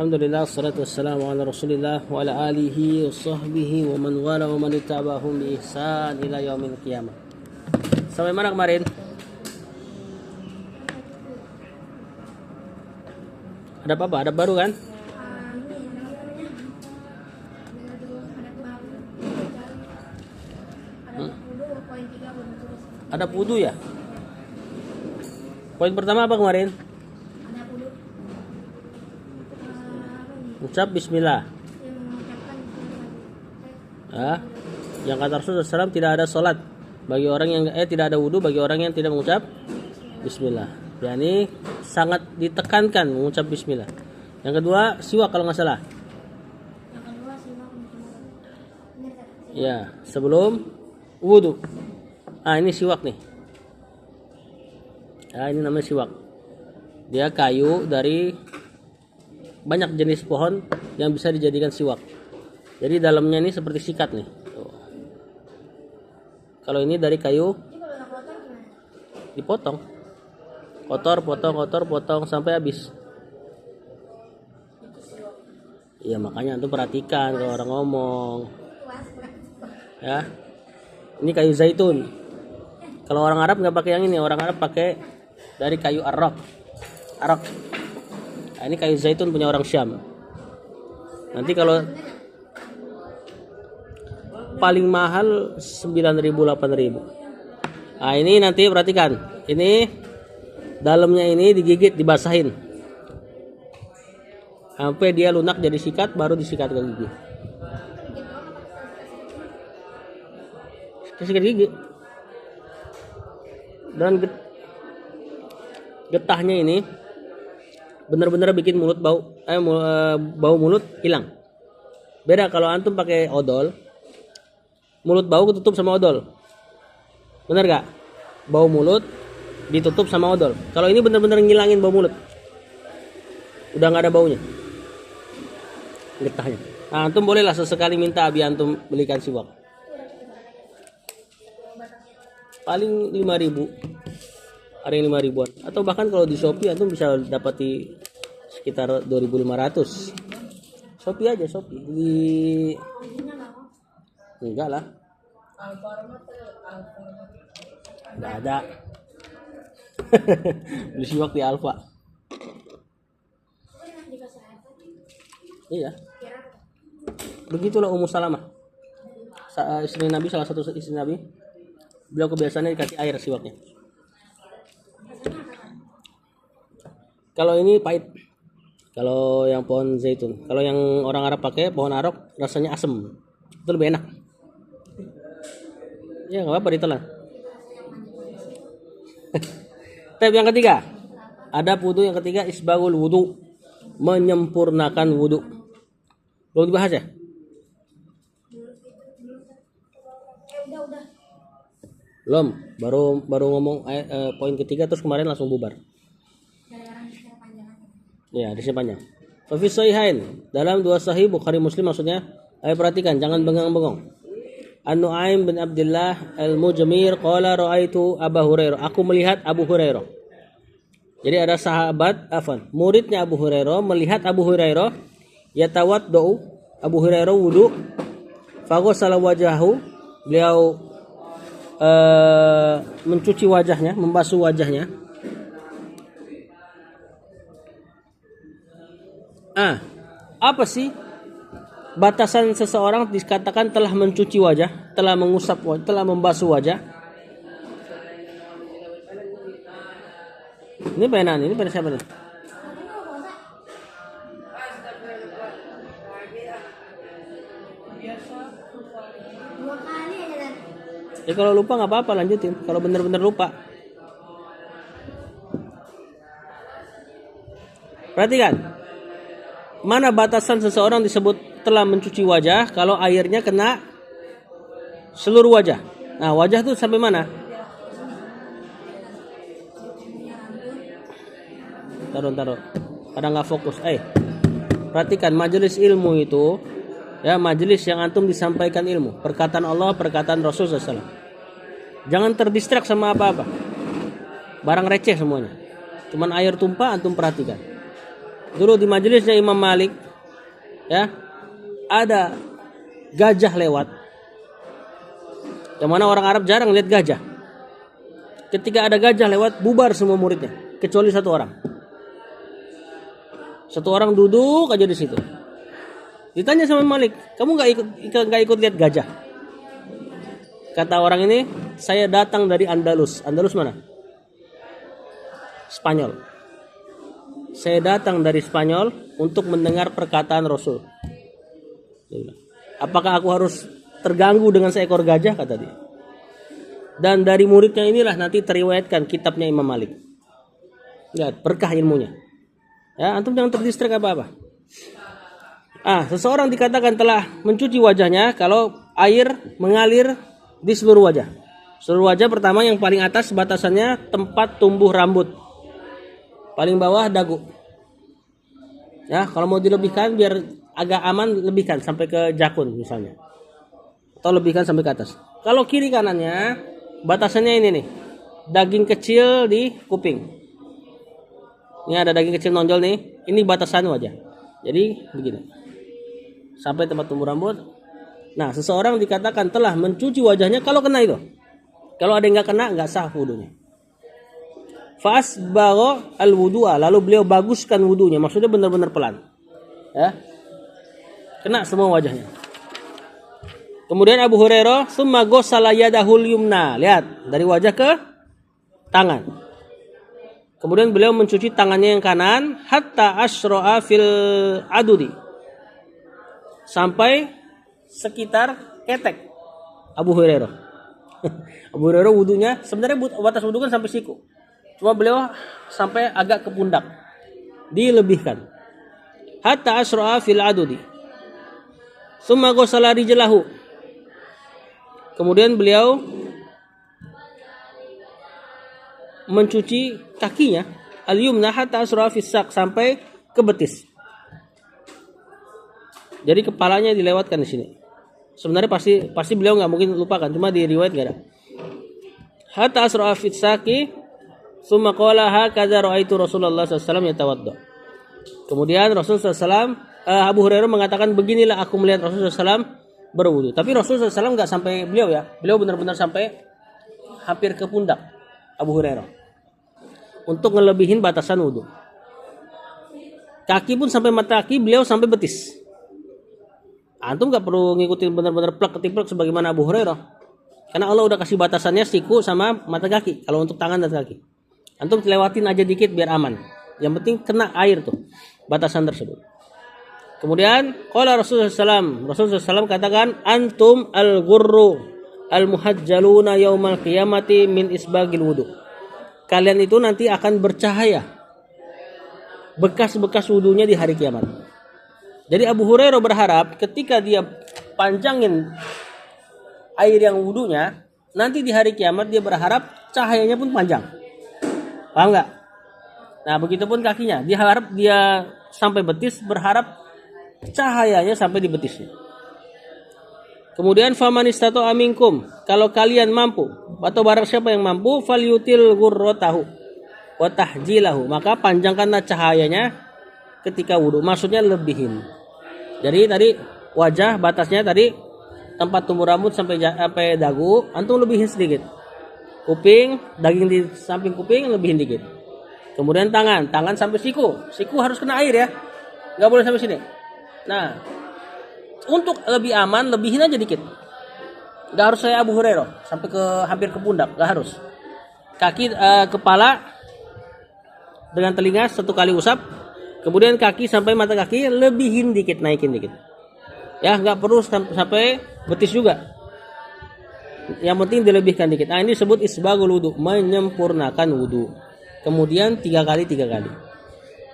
Alhamdulillah, salatu wassalamu ala rasulillah wa ala alihi wa sahbihi wa man wala wa man ittaba'ahum bi ihsan ila yaumil qiyamah. Sampai mana kemarin? Ada apa? Ada baru kan? Ada wudu ya? Poin pertama apa kemarin? Ucap bismillah. Yang kata Rasulullah SAW, tidak ada sholat bagi orang yang tidak ada wudu bagi orang yang tidak mengucap bismillah. Yani sangat ditekankan mengucap bismillah. Yang kedua siwak kalau nggak salah. Ya, sebelum wudu. Ini siwak nih. Ini namanya siwak. Dia kayu dari banyak jenis pohon yang bisa dijadikan siwak. Jadi dalamnya ini seperti sikat nih. Tuh. Kalau ini dari kayu dipotong. Potong sampai habis. Iya, makanya antum perhatikan kalau orang ngomong. Ya. Ini kayu zaitun. Kalau orang Arab nggak pakai yang ini, orang Arab pakai dari kayu arok. Ini kayu zaitun punya orang Syam. Nanti kalau paling mahal 9.000 8.000. Ini nanti perhatikan. Ini dalamnya ini digigit, dibasahin. Sampai dia lunak jadi sikat, baru disikat ke gigi. Sikat gigi. Dan getahnya ini benar-benar bikin mulut bau mulut hilang. Beda kalau antum pakai odol, mulut bau ketutup sama odol. Benar gak? Bau mulut ditutup sama odol. Kalau ini benar-benar ngilangin bau mulut, udah nggak ada baunya getahnya. Antum bolehlah sesekali minta abi antum belikan siwak. Paling 5.000. Ada yang 5.000-an. Atau bahkan kalau di Shopee antum bisa dapati sekitar 2.500. Shopee aja, Shopee. Enggak lah. Enggak ada. Beli siwak di Alfa. Iya. Begitulah Ummu Salamah. Istri Nabi, salah satu istri Nabi. Beliau kebiasaannya dikasih air siwaknya. Kalau ini pahit. Kalau yang pohon zaitun. Kalau yang orang Arab pakai pohon arok, rasanya asem. Itu lebih enak. Ya nggak apa-apa ditelan. Tab yang ketiga. Ada wudu yang ketiga, isbagul wudu. Menyempurnakan wudu. Belum dibahas ya? Belum. Baru ngomong poin ketiga terus kemarin langsung bubar. Ya, di sini panjang. Fi sahihain, dalam dua sahih Bukhari Muslim maksudnya. Ayo perhatikan, jangan bengong-bengong. An-Nu'aim bin Abdullah Al-Mujmir qala ra'aitu Abu Hurairah. Aku melihat Abu Hurairah. Jadi ada sahabat, muridnya Abu Hurairah melihat Abu Hurairah yatawaddu. Abu Hurairah wudu. Faghsala wajahu. Beliau mencuci wajahnya, membasuh wajahnya. Apa sih batasan seseorang dikatakan telah mencuci wajah, telah mengusap wajah, telah membasuh wajah? Ini pena siapa nih? Kalau lupa nggak apa-apa, lanjutin. Kalau benar-benar lupa, perhatikan. Mana batasan seseorang disebut telah mencuci wajah kalau airnya kena seluruh wajah. Nah, wajah tuh sampai mana? Taruh. Pada nggak fokus. Perhatikan majelis ilmu itu, ya majelis yang antum disampaikan ilmu, perkataan Allah, perkataan Rasul SAW. Jangan terdistrak sama apa-apa. Barang receh semuanya. Cuman air tumpah antum perhatikan. dulu di majelisnya Imam Malik, ya, ada gajah lewat. Yang mana orang Arab jarang lihat gajah. Ketika ada gajah lewat, bubar semua muridnya, kecuali satu orang. Satu orang duduk aja di situ. Ditanya sama Malik, kamu nggak ikut lihat gajah? Kata orang ini, saya datang dari Andalus. Andalus mana? Spanyol. Saya datang dari Spanyol untuk mendengar perkataan Rasul. Apakah aku harus terganggu dengan seekor gajah, kata dia. Dan dari muridnya inilah nanti teriwayatkan kitabnya Imam Malik. Lihat, berkah ilmunya. Ya, antum jangan terdistrak apa-apa. Seseorang dikatakan telah mencuci wajahnya kalau air mengalir di seluruh wajah. Seluruh wajah pertama yang paling atas batasannya tempat tumbuh rambut. Paling bawah dagu. Ya, kalau mau dilebihkan biar agak aman, lebihkan sampai ke jakun misalnya. Atau lebihkan sampai ke atas. Kalau kiri kanannya batasannya ini nih. Daging kecil di kuping. Ini ada daging kecil nonjol nih. Ini batasan wajah. Jadi begini. Sampai tempat tumbuh rambut. Nah, seseorang dikatakan telah mencuci wajahnya kalau kena itu. Kalau ada yang nggak kena, nggak sah wudunya. Fasbagha al-wudu'a, lalu beliau baguskan wudunya, maksudnya benar-benar pelan. Ya. Kena semua wajahnya. Kemudian Abu Hurairah, "Tsumma ghassala yadahul yumna." Lihat, dari wajah ke tangan. Kemudian beliau mencuci tangannya yang kanan hatta asra'a fil adudi. Sampai sekitar ketek Abu Hurairah. Abu Hurairah wudunya sebenarnya batas wudu kan sampai siku. Cuma beliau sampai agak ke pundak. Dilebihkan. Hatta asra'a fil adudi. Tsumma ghassala rijlahu. Kemudian beliau mencuci kakinya al-yumna hatta asra'a fis saq, sampai ke betis. Jadi kepalanya dilewatkan di sini. Sebenarnya pasti beliau nggak mungkin lupakan, cuma di riwayat nggak ada. Hatta asra'a fis saqi, tsumma qala hakadza ra'aitu Rasulullah sallallahu alaihi wasallam yatawadda. Kemudian Rasulullah SAW, Abu Hurairah mengatakan, beginilah aku melihat Rasulullah SAW berwudu. Tapi Rasulullah SAW nggak sampai beliau ya, beliau benar-benar sampai hampir ke pundak Abu Hurairah untuk ngelebihin batasan wudu. Kaki pun sampai mata kaki, beliau sampai betis. Antum nggak perlu ngikutin benar-benar plek ketiplek sebagaimana Abu Hurairah, karena Allah udah kasih batasannya siku sama mata kaki. Kalau untuk tangan dan kaki, antum lewatin aja dikit biar aman. Yang penting kena air tuh batasan tersebut. Kemudian qala Rasulullah SAW katakan, antum al-ghurru al-muhajjaluna yaumal qiyamati min isbagil wudu. Kalian itu nanti akan bercahaya bekas-bekas wudunya di hari kiamat. Jadi Abu Hurairah berharap ketika dia panjangin air yang wudunya, nanti di hari kiamat dia berharap cahayanya pun panjang. Paham nggak? Nah, begitupun kakinya. Dia harap dia sampai betis, berharap cahayanya sampai di betisnya. Kemudian faman istata'a minkum, kalau kalian mampu atau barang siapa yang mampu, falyutil ghurratahu wa tahjilahu, maka panjangkanlah cahayanya ketika wudu. Maksudnya lebihin. Jadi tadi wajah batasnya tadi tempat tumbuh rambut sampai dagu, antum lebihin sedikit. Kuping, daging di samping kuping lebihin dikit. Kemudian tangan sampai siku harus kena air ya, nggak boleh sampai sini. Nah, untuk lebih aman lebihin aja dikit. Nggak harus saya Abu Hurairah sampai ke hampir ke pundak, nggak harus. Kaki, kepala dengan telinga satu kali usap. Kemudian kaki sampai mata kaki lebihin dikit, naikin dikit. Ya, nggak perlu sampai betis juga. Yang penting dilebihkan dikit. Nah, ini disebut isbagul wudu, menyempurnakan wudu. Kemudian 3 kali.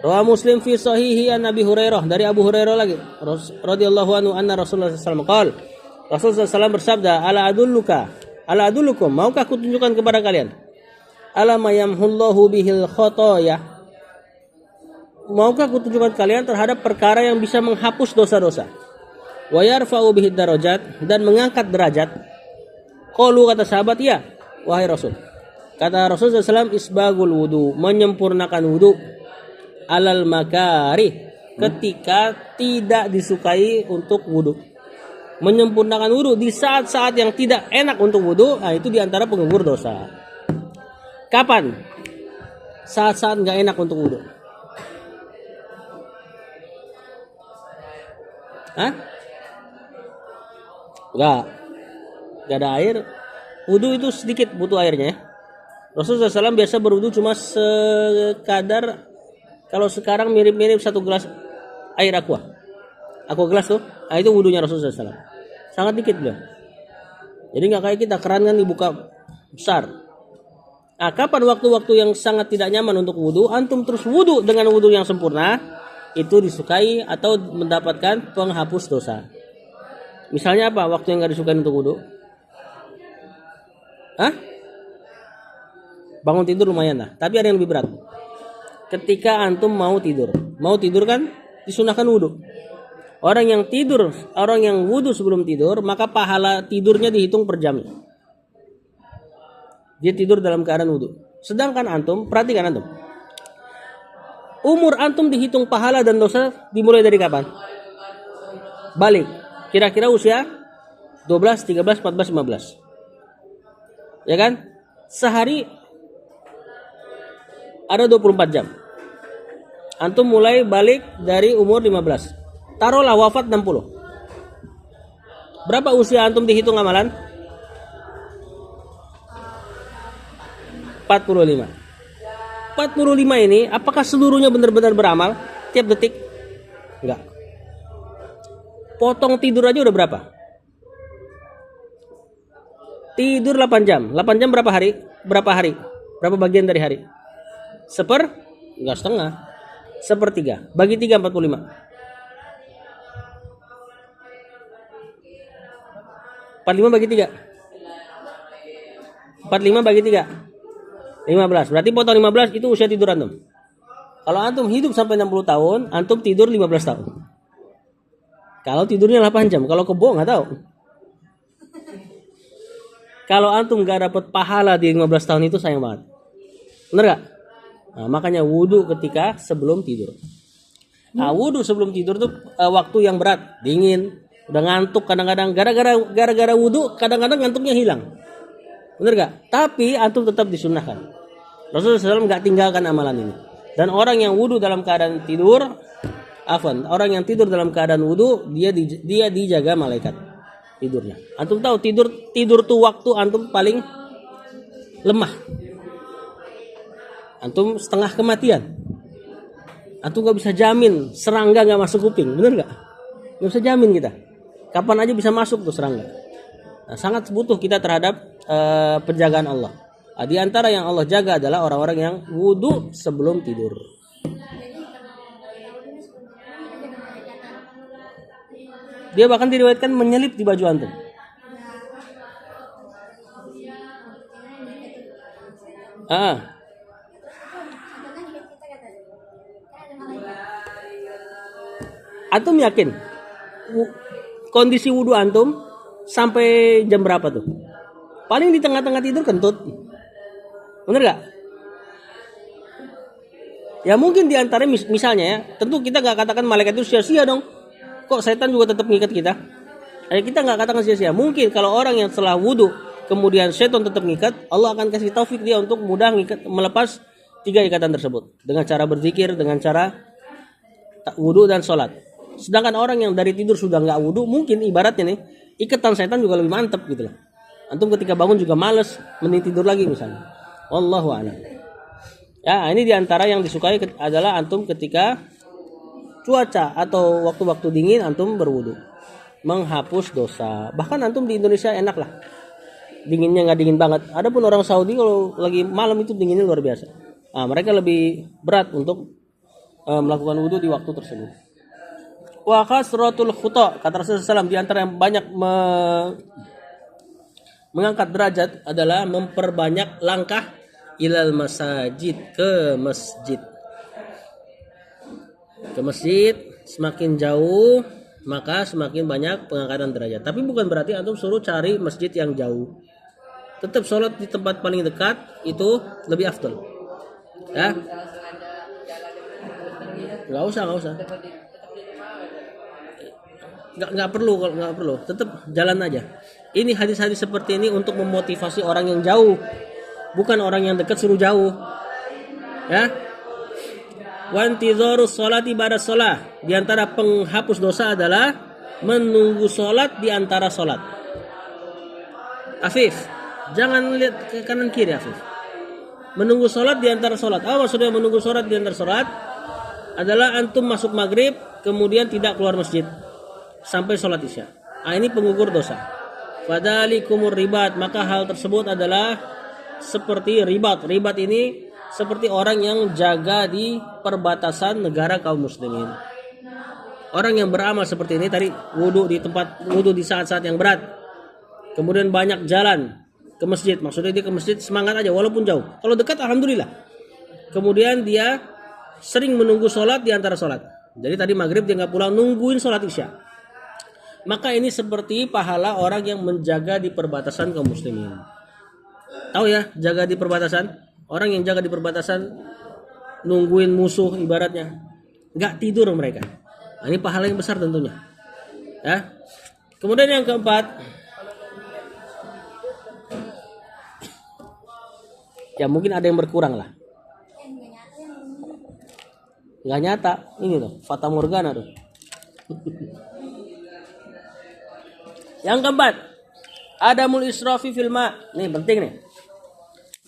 Rawah Muslim fi sahihi an Abi Hurairah, dari Abu Hurairah lagi radhiyallahu anhu anna Rasulullah sallallahu alaihi wasallam Rasulullah SAW bersabda, ala adullukum, maukah aku tunjukkan kepada kalian, ala mayamhullahu bihil khotoya, maukah aku tunjukkan kalian terhadap perkara yang bisa menghapus dosa-dosa, wa yarfa'u bihi darajat, dan mengangkat derajat. Qalu, kata sahabat, ya wahai Rasul. Kata Rasulullah SAW, isbagul wudu, menyempurnakan wudu. alal makarih, ketika tidak disukai untuk wudu. Menyempurnakan wudu di saat-saat yang tidak enak untuk wudu, nah itu diantara penggugur dosa. Kapan? Saat-saat nggak enak untuk wudu. Hah? Nggak ada air. Wudu itu sedikit butuh airnya ya. Rasulullah SAW biasa berwudu cuma sekadar, kalau sekarang mirip-mirip 1 gelas air aqua gelas tuh, nah itu wudunya Rasulullah SAW. Sangat dikit beliau. Jadi nggak kayak kita, keran kan dibuka besar. Nah, kapan waktu-waktu yang sangat tidak nyaman untuk wudu, antum terus wudu dengan wudu yang sempurna, itu disukai atau mendapatkan penghapus dosa. Misalnya apa waktu yang nggak disukai untuk wudu? Hah? Bangun tidur lumayan lah, tapi ada yang lebih berat. Ketika antum mau tidur kan disunahkan wudu. Orang yang wudu sebelum tidur, maka pahala tidurnya dihitung per jam. Dia tidur dalam keadaan wudu. Sedangkan antum, perhatikan antum. Umur antum dihitung pahala dan dosa dimulai dari kapan? Balik. Kira-kira usia 12, 13, 14, 15. Ya kan? Sehari ada 24 jam. Antum mulai balik dari umur 15. Taruhlah wafat 60. Berapa usia antum dihitung amalan? 45. 45 ini apakah seluruhnya benar-benar beramal tiap detik? Enggak. Potong tidur aja udah berapa? Tidur 8 jam. 8 jam berapa hari? Berapa hari? Berapa bagian dari hari? Enggak setengah. 1/3. Bagi 3 45. 45 bagi 3. 45 bagi 3. 15. Berarti potong 15 itu usia tidur antum. Kalau antum hidup sampai 60 tahun, antum tidur 15 tahun. Kalau tidurnya 8 jam, kalau kebo nggak tahu. Kalau antum nggak dapat pahala di 15 tahun itu sayang banget. Bener nggak? Nah, makanya wudu ketika sebelum tidur. Nah, wudu sebelum tidur tuh waktu yang berat, dingin, udah ngantuk kadang-kadang. Gara-gara wudu kadang-kadang ngantuknya hilang. Bener gak? Tapi antum tetap disunnahkan. Rasulullah SAW gak tinggalkan amalan ini. Dan orang yang wudu dalam keadaan tidur, orang yang tidur dalam keadaan wudu, dia dijaga malaikat tidurnya. Antum tahu tidur tuh waktu antum paling lemah. Antum setengah kematian. Antum gak bisa jamin serangga gak masuk kuping, bener gak? Gak bisa jamin kita. Kapan aja bisa masuk tuh serangga. Nah, sangat butuh kita terhadap penjagaan Allah. Di antara yang Allah jaga adalah orang-orang yang wudu sebelum tidur. Dia bahkan diriwayatkan menyelip di baju antum. Antum yakin kondisi wudu antum sampai jam berapa tuh? Paling di tengah-tengah tidur kentut. Bener gak? Ya mungkin diantara misalnya ya, tentu kita gak katakan malaikat itu sia-sia dong. Kok setan juga tetap ngikat kita? Kita gak katakan sia-sia. Mungkin kalau orang yang setelah wudu kemudian setan tetap ngikat, Allah akan kasih taufik dia untuk mudah melepas 3 ikatan tersebut. Dengan cara berzikir, dengan cara wudu dan sholat. Sedangkan orang yang dari tidur sudah gak wudu, mungkin ibaratnya nih, ikatan setan juga lebih mantap gitu loh. Antum ketika bangun juga males, mending tidur lagi misalnya. Wallahu a'lam. Ya, ini diantara yang disukai adalah antum ketika cuaca atau waktu-waktu dingin antum berwudu, menghapus dosa. Bahkan antum di Indonesia enak lah, dinginnya nggak dingin banget. Adapun orang Saudi kalau lagi malam itu dinginnya luar biasa. Nah, mereka lebih berat untuk melakukan wudu di waktu tersebut. Wa kasratul khuta, kata Rasulullah SAW, di antara yang banyak mengangkat derajat adalah memperbanyak langkah ilal masajid, ke masjid. Semakin jauh maka semakin banyak pengangkatan derajat. Tapi bukan berarti antum suruh cari masjid yang jauh. Tetap sholat di tempat paling dekat itu lebih afdal. Ya. Nggak usah. Nggak perlu. Tetap jalan aja. Ini hadis-hadis seperti ini untuk memotivasi orang yang jauh, bukan orang yang dekat suruh jauh. Ya. Wa intizarus sholati ba'da shalah. Di antara penghapus dosa adalah menunggu sholat di antara sholat. Afif, jangan lihat ke kanan kiri, Afif. Menunggu sholat di antara sholat. Apa maksudnya menunggu sholat di antara sholat? Adalah antum masuk maghrib, kemudian tidak keluar masjid sampai sholat isya. Ini pengukur dosa. Fadalikumur ribat, maka hal tersebut adalah seperti ribat. Ribat ini seperti orang yang jaga di perbatasan negara kaum muslimin. Orang yang beramal seperti ini tadi wudu di saat-saat yang berat. Kemudian banyak jalan ke masjid. Maksudnya dia ke masjid semangat aja walaupun jauh. Kalau dekat alhamdulillah. Kemudian dia sering menunggu sholat di antara sholat. Jadi tadi maghrib dia nggak pulang, nungguin sholat isya. Maka ini seperti pahala orang yang menjaga di perbatasan kaum muslimin. Tahu ya, jaga di perbatasan? Orang yang jaga di perbatasan nungguin musuh ibaratnya. Nggak tidur mereka. Nah, ini pahala yang besar tentunya. Ya. Kemudian yang keempat, ya mungkin ada yang berkurang lah. Nggak nyata. Ini tuh, Fata Morgana tuh. Yang keempat, adamul israfi fil ma. Nih penting nih.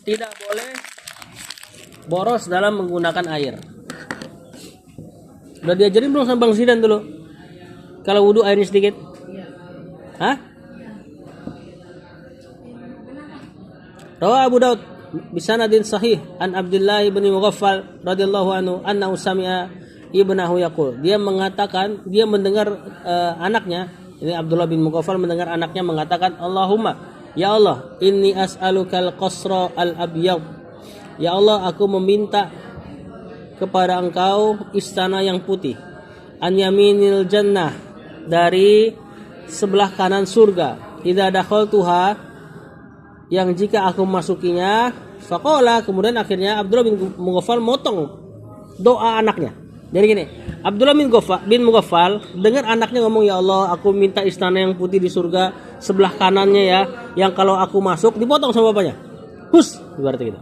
Tidak boleh boros dalam menggunakan air. Udah diajarin belum sama Bang Zidan dulu? Kalau wudu airnya sedikit? Hah? Rawa Abu Daud bisanadin sahih an Abdullah bin Mughaffal radhiyallahu anhu annahu sami'a ibnahu yaqul. Dia mendengar anaknya, ini Abdullah bin Mughaffal mendengar anaknya mengatakan, Allahumma, ya Allah, inni as'alukal qasra al-abyad. Ya Allah, aku meminta kepada engkau istana yang putih. An yaminil jannah, dari sebelah kanan surga. Idza dakhaltuha, yang jika aku masukinya. Faqala, kemudian akhirnya Abdullah bin Mughaffal motong doa anaknya. Jadi gini, Abdullah bin Mughaffal dengar anaknya ngomong, ya Allah, aku minta istana yang putih di surga sebelah kanannya ya, yang kalau aku masuk dipotong sama bapaknya. Hus, ibaratnya gitu.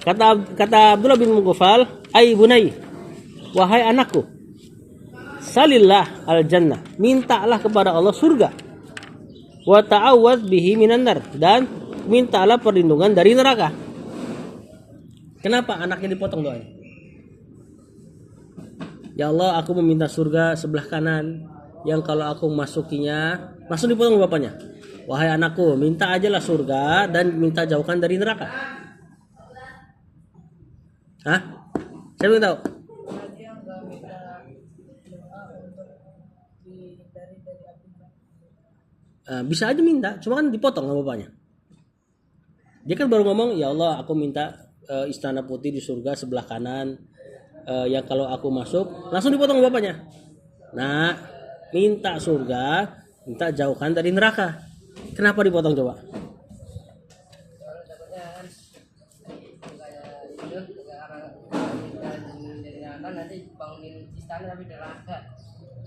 Kata Abdullah bin Mughaffal, ai bunai, wahai anakku, salillah al jannah, mintalah kepada Allah surga. Wa ta'awwadz bihi minan nar, dan mintalah perlindungan dari neraka. Kenapa anaknya dipotong doanya? Ya Allah, aku meminta surga sebelah kanan, yang kalau aku masukinya, langsung dipotong bapaknya. Wahai anakku, minta ajalah surga dan minta jauhkan dari neraka. Hah? Saya belum tahu. Bisa aja minta, cuma kan dipotong sama bapaknya. Dia kan baru ngomong, ya Allah, aku minta istana putih di surga sebelah kanan, yang kalau aku masuk, langsung dipotong sama bapaknya. Nah, minta surga, minta jauhkan dari neraka. Kenapa dipotong coba?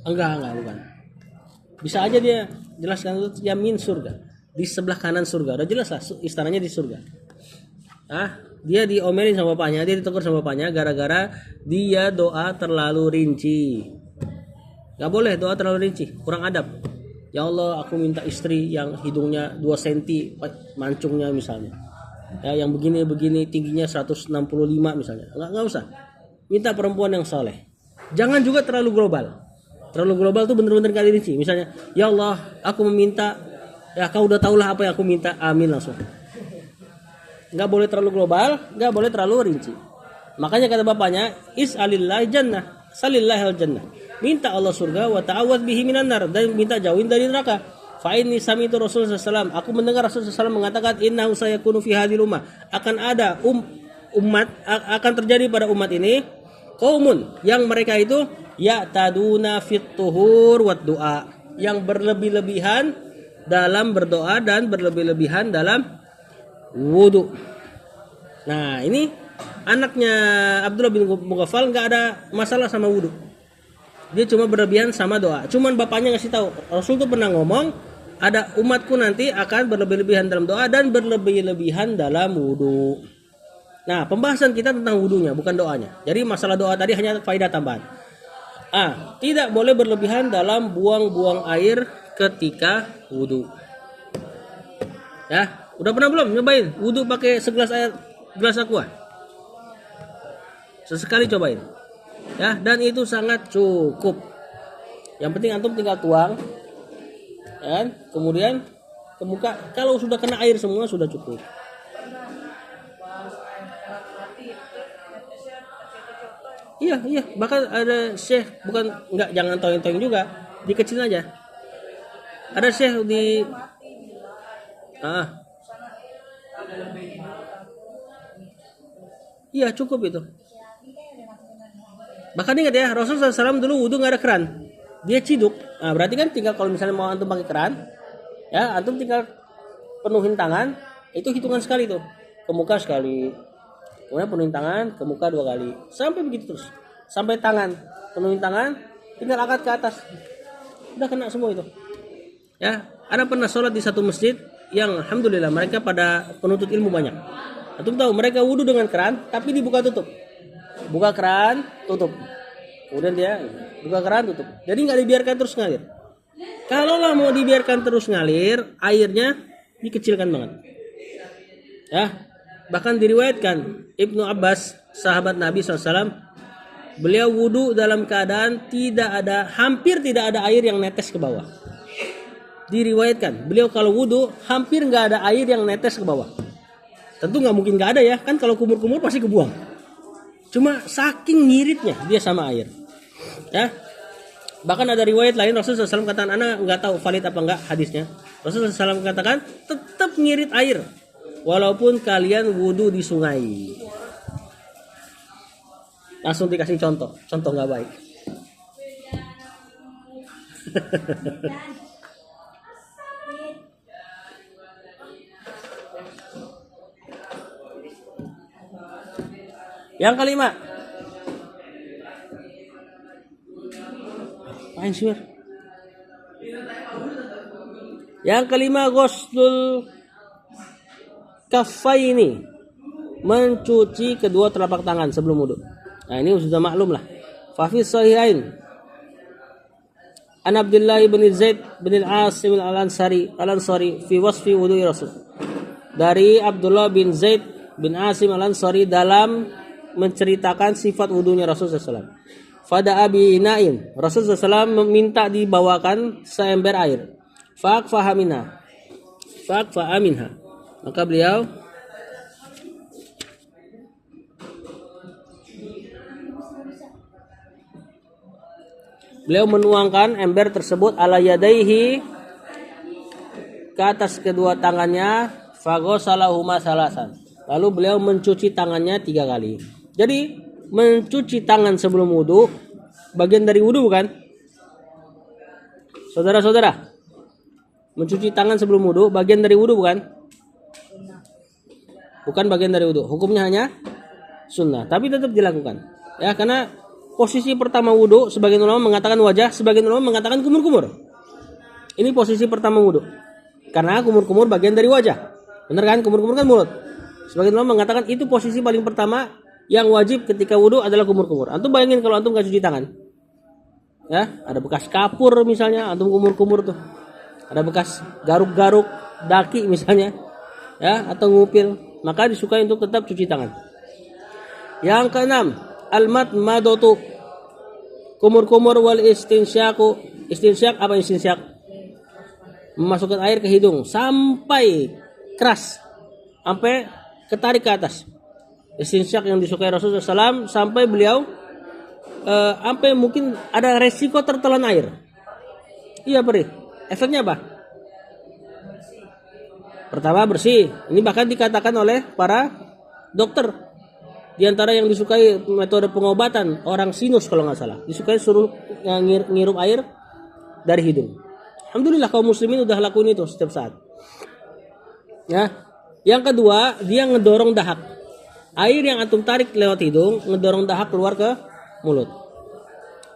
Enggak, bukan. Bisa aja dia jelaskan itu yamin surga, di sebelah kanan surga. Udah jelas lah istananya di surga. Dia diomelin sama bapaknya, dia ditegur sama bapaknya gara-gara dia doa terlalu rinci. Gak boleh doa terlalu rinci, kurang adab. Ya Allah, aku minta istri yang hidungnya 2 cm mancungnya misalnya. Ya, yang begini tingginya 165 misalnya. Enggak usah. Minta perempuan yang soleh. Jangan juga terlalu global. Terlalu global tuh bener-bener gak rinci. Misalnya, ya Allah, aku meminta, ya kau udah tahulah apa yang aku minta, amin langsung. Nggak boleh terlalu global, nggak boleh terlalu rinci. Makanya kata bapaknya, is'alillah jannah, salillahil jannah. Minta Allah surga, wa ta'awwadz bihi minan nar, dan minta jauhin dari neraka. Fa inni sami'tu Rasulullah SAW, aku mendengar Rasulullah SAW mengatakan, innahu sayakunu fi hadhil ummah, akan ada umat, akan terjadi pada umat ini qaumun, yang mereka itu ya'taduna fit tuhur wat du'a, yang berlebih-lebihan dalam berdoa dan berlebih-lebihan dalam wudu. Nah, ini anaknya Abdullah bin Mughaffal nggak ada masalah sama wudhu. Dia cuma berlebihan sama doa. Cuman bapaknya ngasih tahu, Rasul tuh pernah ngomong, ada umatku nanti akan berlebih-lebihan dalam doa dan berlebih-lebihan dalam wudhu. Nah, pembahasan kita tentang wudhunya, bukan doanya. Jadi masalah doa tadi hanya faedah tambahan. Tidak boleh berlebihan dalam buang-buang air ketika wudhu. Ya, udah pernah belum nyobain wudhu pakai segelas air, gelas aqua? Sesekali cobain. Ya, dan itu sangat cukup. Yang penting antum tinggal tuang, kan? Kemudian ke muka. Kalau sudah kena air semua sudah cukup. Iya. Bahkan ada syekh, jangan toing-toing juga, dikecilin aja. Ada syekh di iya cukup itu. Bahkan ingat ya, Rasulullah SAW dulu wudhu nggak ada keran, dia ciduk. Berarti kan tinggal kalau misalnya mau antum pakai keran, ya antum tinggal penuhin tangan, itu hitungan sekali tuh, ke muka sekali, kemudian penuhin tangan ke muka 2 kali, sampai begitu terus, sampai tangan, penuhin tangan, tinggal angkat ke atas, udah kena semua itu. Ya, ada pernah sholat di satu masjid yang alhamdulillah mereka pada penuntut ilmu banyak. Antum tahu mereka wudhu dengan keran, tapi dibuka tutup. Buka keran, tutup. Kemudian dia buka keran, tutup. Jadi nggak dibiarkan terus ngalir. Kalau lah mau dibiarkan terus ngalir, airnya dikecilkan banget. Ya, bahkan diriwayatkan Ibnu Abbas, sahabat Nabi SAW, beliau wudhu dalam keadaan hampir tidak ada air yang netes ke bawah. Diriwayatkan, beliau kalau wudhu hampir nggak ada air yang netes ke bawah. Tentu nggak mungkin nggak ada ya, kan kalau kumur-kumur pasti kebuang. Cuma saking ngiritnya dia sama air. Ya. Bahkan ada riwayat lain Rasulullah SAW katakan, anak nggak tahu valid apa enggak hadisnya. Rasulullah SAW katakan tetap ngirit air walaupun kalian wudhu di sungai. Langsung dikasih contoh nggak baik. Yang kelima, ghuslul kaffaini, mencuci kedua telapak tangan sebelum wudu. Nah, ini sudah maklum lah. Fa fi sahihain An Abdullah bin Zaid bin Al-Asim Al-Ansari fi wasfi wudu'i Rasul. Dari Abdullah bin Zaid bin Asim Al-Ansari dalam menceritakan sifat wudunya Rasulullah SAW. Fada abi ina'in, Rasulullah SAW meminta dibawakan seember air. Fa'akfaha minha, maka beliau menuangkan ember tersebut ala yadaihi, ke atas kedua tangannya, fagosalahuma salasan, lalu beliau mencuci tangannya 3 kali. Jadi mencuci tangan sebelum wudu bagian dari wudu bukan? Saudara-saudara, mencuci tangan sebelum wudu bagian dari wudu bukan? Bukan bagian dari wudu. Hukumnya hanya sunnah, tapi tetap dilakukan. Ya, karena posisi pertama wudu sebagian ulama mengatakan wajah, sebagian ulama mengatakan kumur-kumur. Ini posisi pertama wudu. Karena kumur-kumur bagian dari wajah. Benar kan? Kumur-kumur kan mulut. Sebagian ulama mengatakan itu posisi paling pertama yang wajib ketika wudu adalah kumur-kumur. Antum bayangin kalau antum gak cuci tangan, ya ada bekas kapur misalnya, antum kumur-kumur tuh, ada bekas garuk-garuk daki misalnya, ya atau ngupil, maka disukai untuk tetap cuci tangan. Yang keenam, al-madmadatu, kumur-kumur wal istinsyaku. Istinsyak apa istinsyak? Memasukkan air ke hidung sampai keras, sampai ketarik ke atas. Istinsyak yang disukai Rasulullah SAW sampai beliau sampai mungkin ada resiko tertelan air. Iya perih. Efeknya apa? Pertama bersih. Ini bahkan dikatakan oleh para dokter. Di antara yang disukai metode pengobatan orang sinus kalau nggak salah, disukai suruh ngirup air dari hidung. Alhamdulillah kaum muslimin udah lakuin itu setiap saat. Ya. Yang kedua, dia ngedorong dahak. Air yang antum tarik lewat hidung ngedorong dahak keluar ke mulut.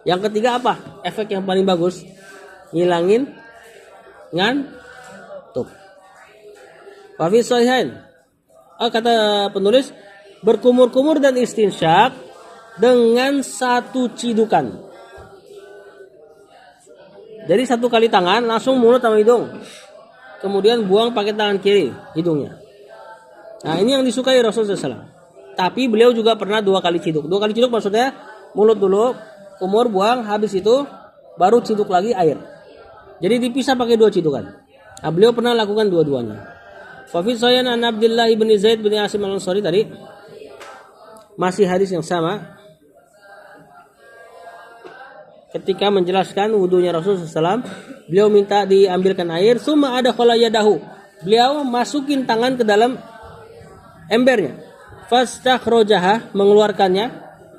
Yang ketiga apa? Efek yang paling bagus, ngilangin ngantuk. Fa fi sahihain. Kata penulis, berkumur-kumur dan istinsyak dengan satu cidukan. Jadi satu kali tangan langsung mulut sama hidung. Kemudian buang pakai tangan kiri hidungnya. Nah, ini yang disukai Rasulullah SAW. Tapi beliau juga pernah 2 kali ciduk. 2 kali ciduk maksudnya mulut dulu, kumur, buang, habis itu baru ciduk lagi air. Jadi dipisah pakai 2 cidukan. Nah, beliau pernah lakukan dua-duanya. Fa fi sahihain an Abdullah bin Zaid bin Asim al-Ansari tadi. Masih hadis yang sama. Ketika menjelaskan wudunya Rasulullah SAW, beliau minta diambilkan air, summa ada khala yadahu. Beliau masukin tangan ke dalam embernya. Fastakhrajaha, mengeluarkannya.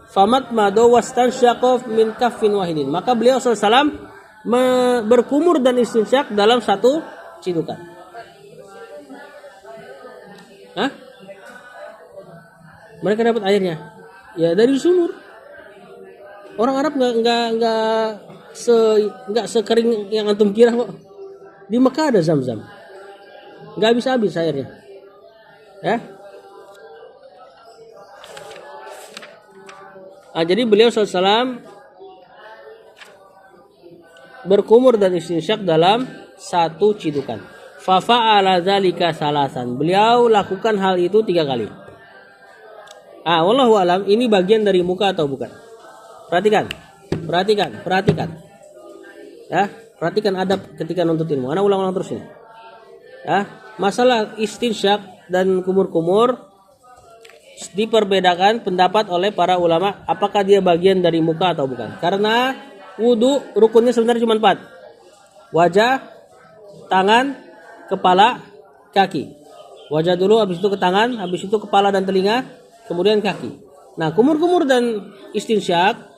Famat mado wastansyaqa min kaffin wahidin. Maka beliau SAW berkumur dan istinsyak dalam satu cidukan. Hah? Mereka dapat airnya ya dari sumur. Orang Arab nggak sekering yang antum kira kok. Di Mekah ada Zam-Zam. Nggak habis-habis airnya. Ya. Jadi beliau SAW berkumur dan istinsyak dalam satu cidukan. Fa fa'ala dzalika salasan. Beliau lakukan hal itu 3 kali. Wallahu alam, ini bagian dari muka atau bukan? Perhatikan. Ya, perhatikan adab ketika nuntut ilmu. Ana ulang-ulang terus ini. Ya, masalah istinsyak dan kumur-kumur diperbedakan pendapat oleh para ulama apakah dia bagian dari muka atau bukan. Karena wudu rukunnya sebenarnya cuma 4. Wajah, tangan, kepala, kaki. Wajah dulu, habis itu ke tangan, habis itu kepala dan telinga, kemudian kaki. Nah, kumur-kumur dan istinsyak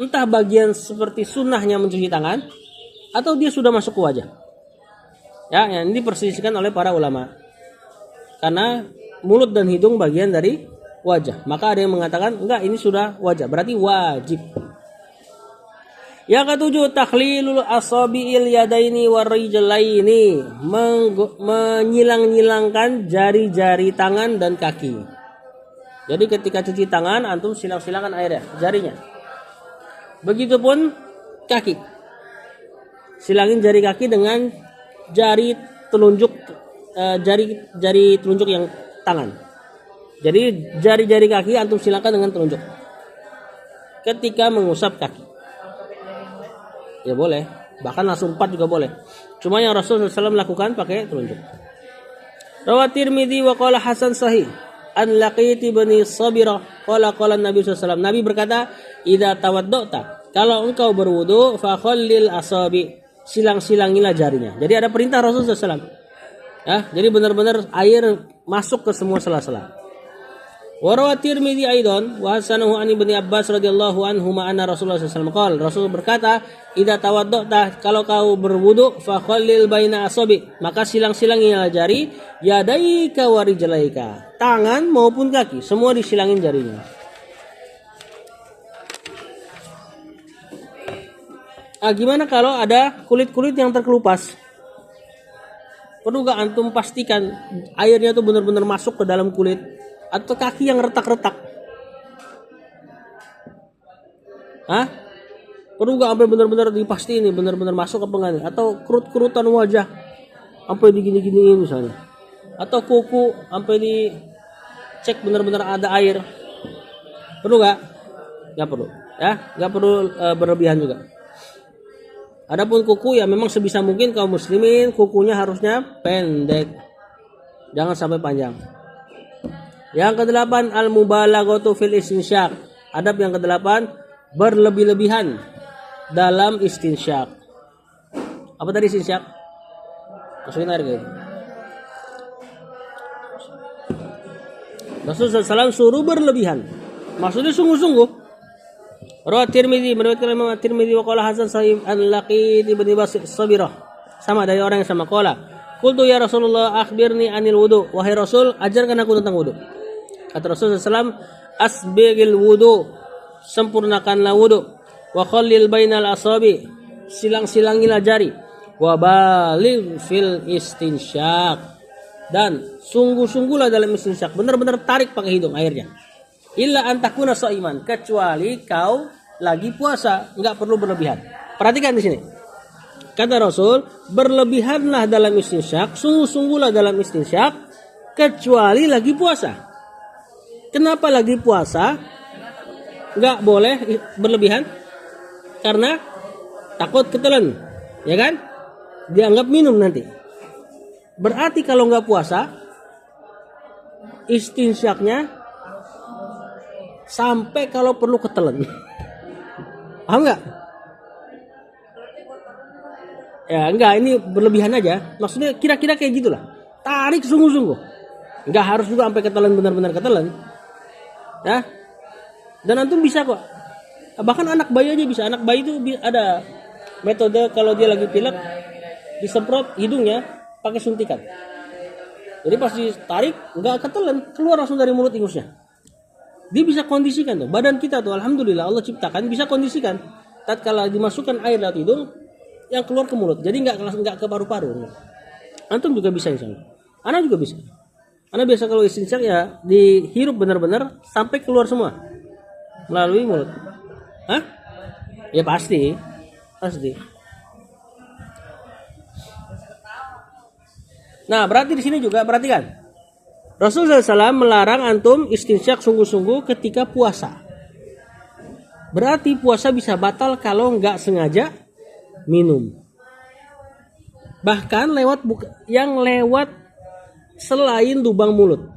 entah bagian seperti sunnahnya mencuci tangan atau dia sudah masuk ke wajah. Ya, yang ini diperselisihkan oleh para ulama. Karena mulut dan hidung bagian dari wajah. Maka ada yang mengatakan enggak, ini sudah wajah, berarti wajib. Yang ketujuh, takhlilul asabi'il yadaini warijlaini, menyilang-nyilangkan jari-jari tangan dan kaki. Jadi ketika cuci tangan antum silang-silangkan airnya, jarinya. Begitupun kaki. Silangin jari kaki dengan jari telunjuk jari telunjuk yang tangan. Jadi jari-jari kaki antum silakan dengan telunjuk. Ketika mengusap kaki, ya boleh. Bahkan langsung 4 juga boleh. Cuma yang Rasulullah SAW lakukan pakai telunjuk. Rawat Tirmidzi wa qala hasan sahih. An Laqit bin Sabirah qala Nabi SAW. Nabi berkata, "Idza tawaddata." Kalau engkau berwudu, fa khallil asabi. Silang-silangilah jarinya. Jadi ada perintah Rasulullah SAW. Ya, jadi benar-benar air masuk ke semua sela-sela. Wa rawat Tirmidzi aidan wa hasanahu an Ibnu Abbas radhiyallahu anhu ma anna Rasulullah sallallahu alaihi wasallam Rasul berkata, "Idza tawaddata, kalau kau berwudu, fa khallil baina asabi." Maka silang-silangilah jari, yadaika wa rijlaika. Tangan maupun kaki, semua disilangin jarinya. Gimana kalau ada kulit-kulit yang terkelupas? Perlu gak antum pastikan airnya tuh benar-benar masuk ke dalam kulit? Atau kaki yang retak-retak? Perlu gak sampai benar-benar dipastiin nih benar-benar masuk apa enggak nih? Atau kerut-kerutan wajah sampai digini-giniin misalnya? Atau kuku sampai dicek benar-benar ada air? Perlu gak? Gak perlu. Ya, gak perlu berlebihan juga. Adapun kuku ya memang sebisa mungkin kaum muslimin kukunya harusnya pendek. Jangan sampai panjang. Yang ke-8 al-mubalaghatu fil istinsyak. Adab yang ke-8 berlebih-lebihan dalam istinsyak. Apa tadi istinsyak? Masukin air gitu. Rasulullah SAW suruh berlebihan. Maksudnya sungguh-sungguh. Rawat Tirmidzi, meriwayatkan Imam Tirmidzi wa qala hasan sahih al-Laqit bin Sabirah. Sama dari orang yang sama qala. Qultu ya Rasulullah akhbirni anil wudu. Wahai Rasul, ajarkan aku tentang wudu. Kata Rasulullah SAW, asbigil wudu, sempurnakanlah wudu, wa khallil bainal asabi, silang-silangilah jari, wa baligh fil istinsyak, dan sungguh-sungguhlah dalam istinsyak, benar-benar tarik pakai hidung airnya. Illa antakuna shaiman, kecuali kau lagi puasa, enggak perlu berlebihan. Perhatikan di sini. Kata Rasul, berlebihanlah dalam istinsyak, sungguh-sungguhlah dalam istinsyak, kecuali lagi puasa. Kenapa lagi puasa nggak boleh berlebihan? Karena takut ketelan, ya kan? Dianggap minum nanti. Berarti kalau nggak puasa, istinsyaknya sampai kalau perlu ketelan. Paham nggak? Ya enggak, ini berlebihan aja. Maksudnya kira-kira kayak gitulah. Tarik sungguh-sungguh. Enggak harus juga sampai ketelan, benar-benar ketelan. Ya, dan antum bisa kok. Bahkan anak bayi aja bisa. Anak bayi itu ada metode kalau dia lagi pilek, disemprot hidungnya pakai suntikan. Jadi pas ditarik nggak ketelan, keluar langsung dari mulut ingusnya. Dia bisa kondisikan tuh. Badan kita tuh, alhamdulillah Allah ciptakan bisa kondisikan. Tatkala dimasukkan air lewat hidung, yang keluar ke mulut. Jadi nggak ke paru-paru. Antum juga bisa insyaallah. Anak juga bisa. Karena biasa kalau istinsyak ya dihirup benar-benar sampai keluar semua melalui mulut. Hah? Ya pasti. Nah, berarti di sini juga perhatikan. Rasulullah SAW melarang antum istinsyak sungguh-sungguh ketika puasa. Berarti puasa bisa batal kalau nggak sengaja minum. Bahkan yang lewat selain lubang mulut,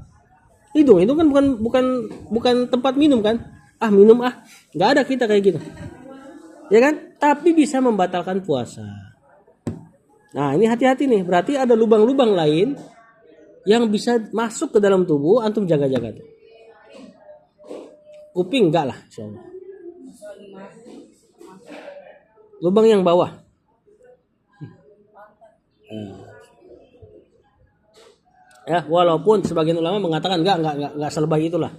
hidung itu kan bukan tempat minum kan? Minum nggak ada kita kayak gitu, ya kan? Tapi bisa membatalkan puasa. Nah ini hati-hati nih, berarti ada lubang-lubang lain yang bisa masuk ke dalam tubuh, antum jaga-jaga tuh. Kuping enggak lah, insyaallah. Lubang yang bawah. Ya, walaupun sebagian ulama mengatakan enggak selebay itulah.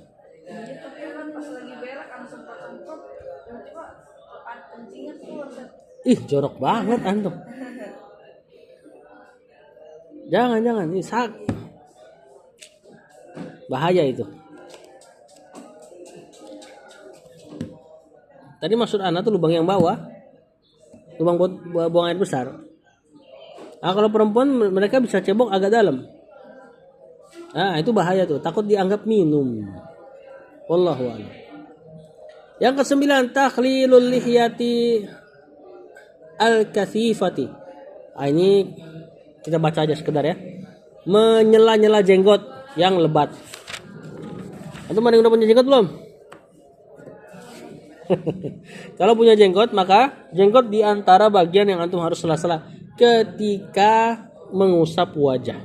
Ih, jorok banget antum. Jangan, ini bahaya itu. Tadi maksud anak tuh lubang yang bawah, lubang buang air besar. Kalau perempuan mereka bisa cebok agak dalam. Itu bahaya tuh, takut dianggap minum. Wallahu a'lam. Yang ke-9, takhlilul lihyati al-kathifati. Ini kita baca aja sekedar ya. Menyela-nyela jenggot yang lebat. Antum ada yang udah punya jenggot belum? Kalau punya jenggot, maka jenggot di antara bagian yang antum harus sela-sela ketika mengusap wajah.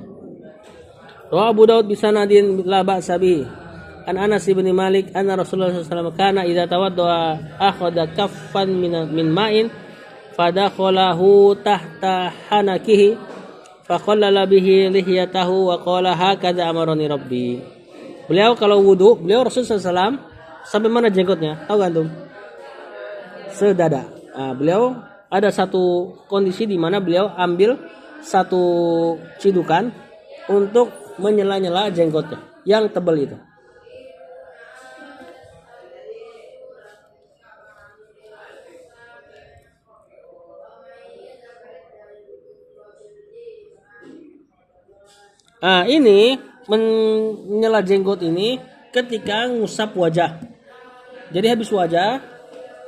Rawahu Abu Daud bi sanadin la ba'sa bi. An Anas bin Malik anna Rasulullah sallallahu alaihi wasallam kana idza tawaddaa akhadha kaffan min ma'in fadakhalahu tahta hanakihi faqallala bihi lihiyatahu wa qala hakadha amarani rabbi. Beliau kalau wudu, Rasulullah sallallahu sampai mana jenggotnya? Tahu enggak antum? Sedada. Beliau ada satu kondisi di mana beliau ambil satu cidukan untuk menyela-nyela jenggotnya yang tebal itu. Ini menyela jenggot ini ketika ngusap wajah. Jadi habis wajah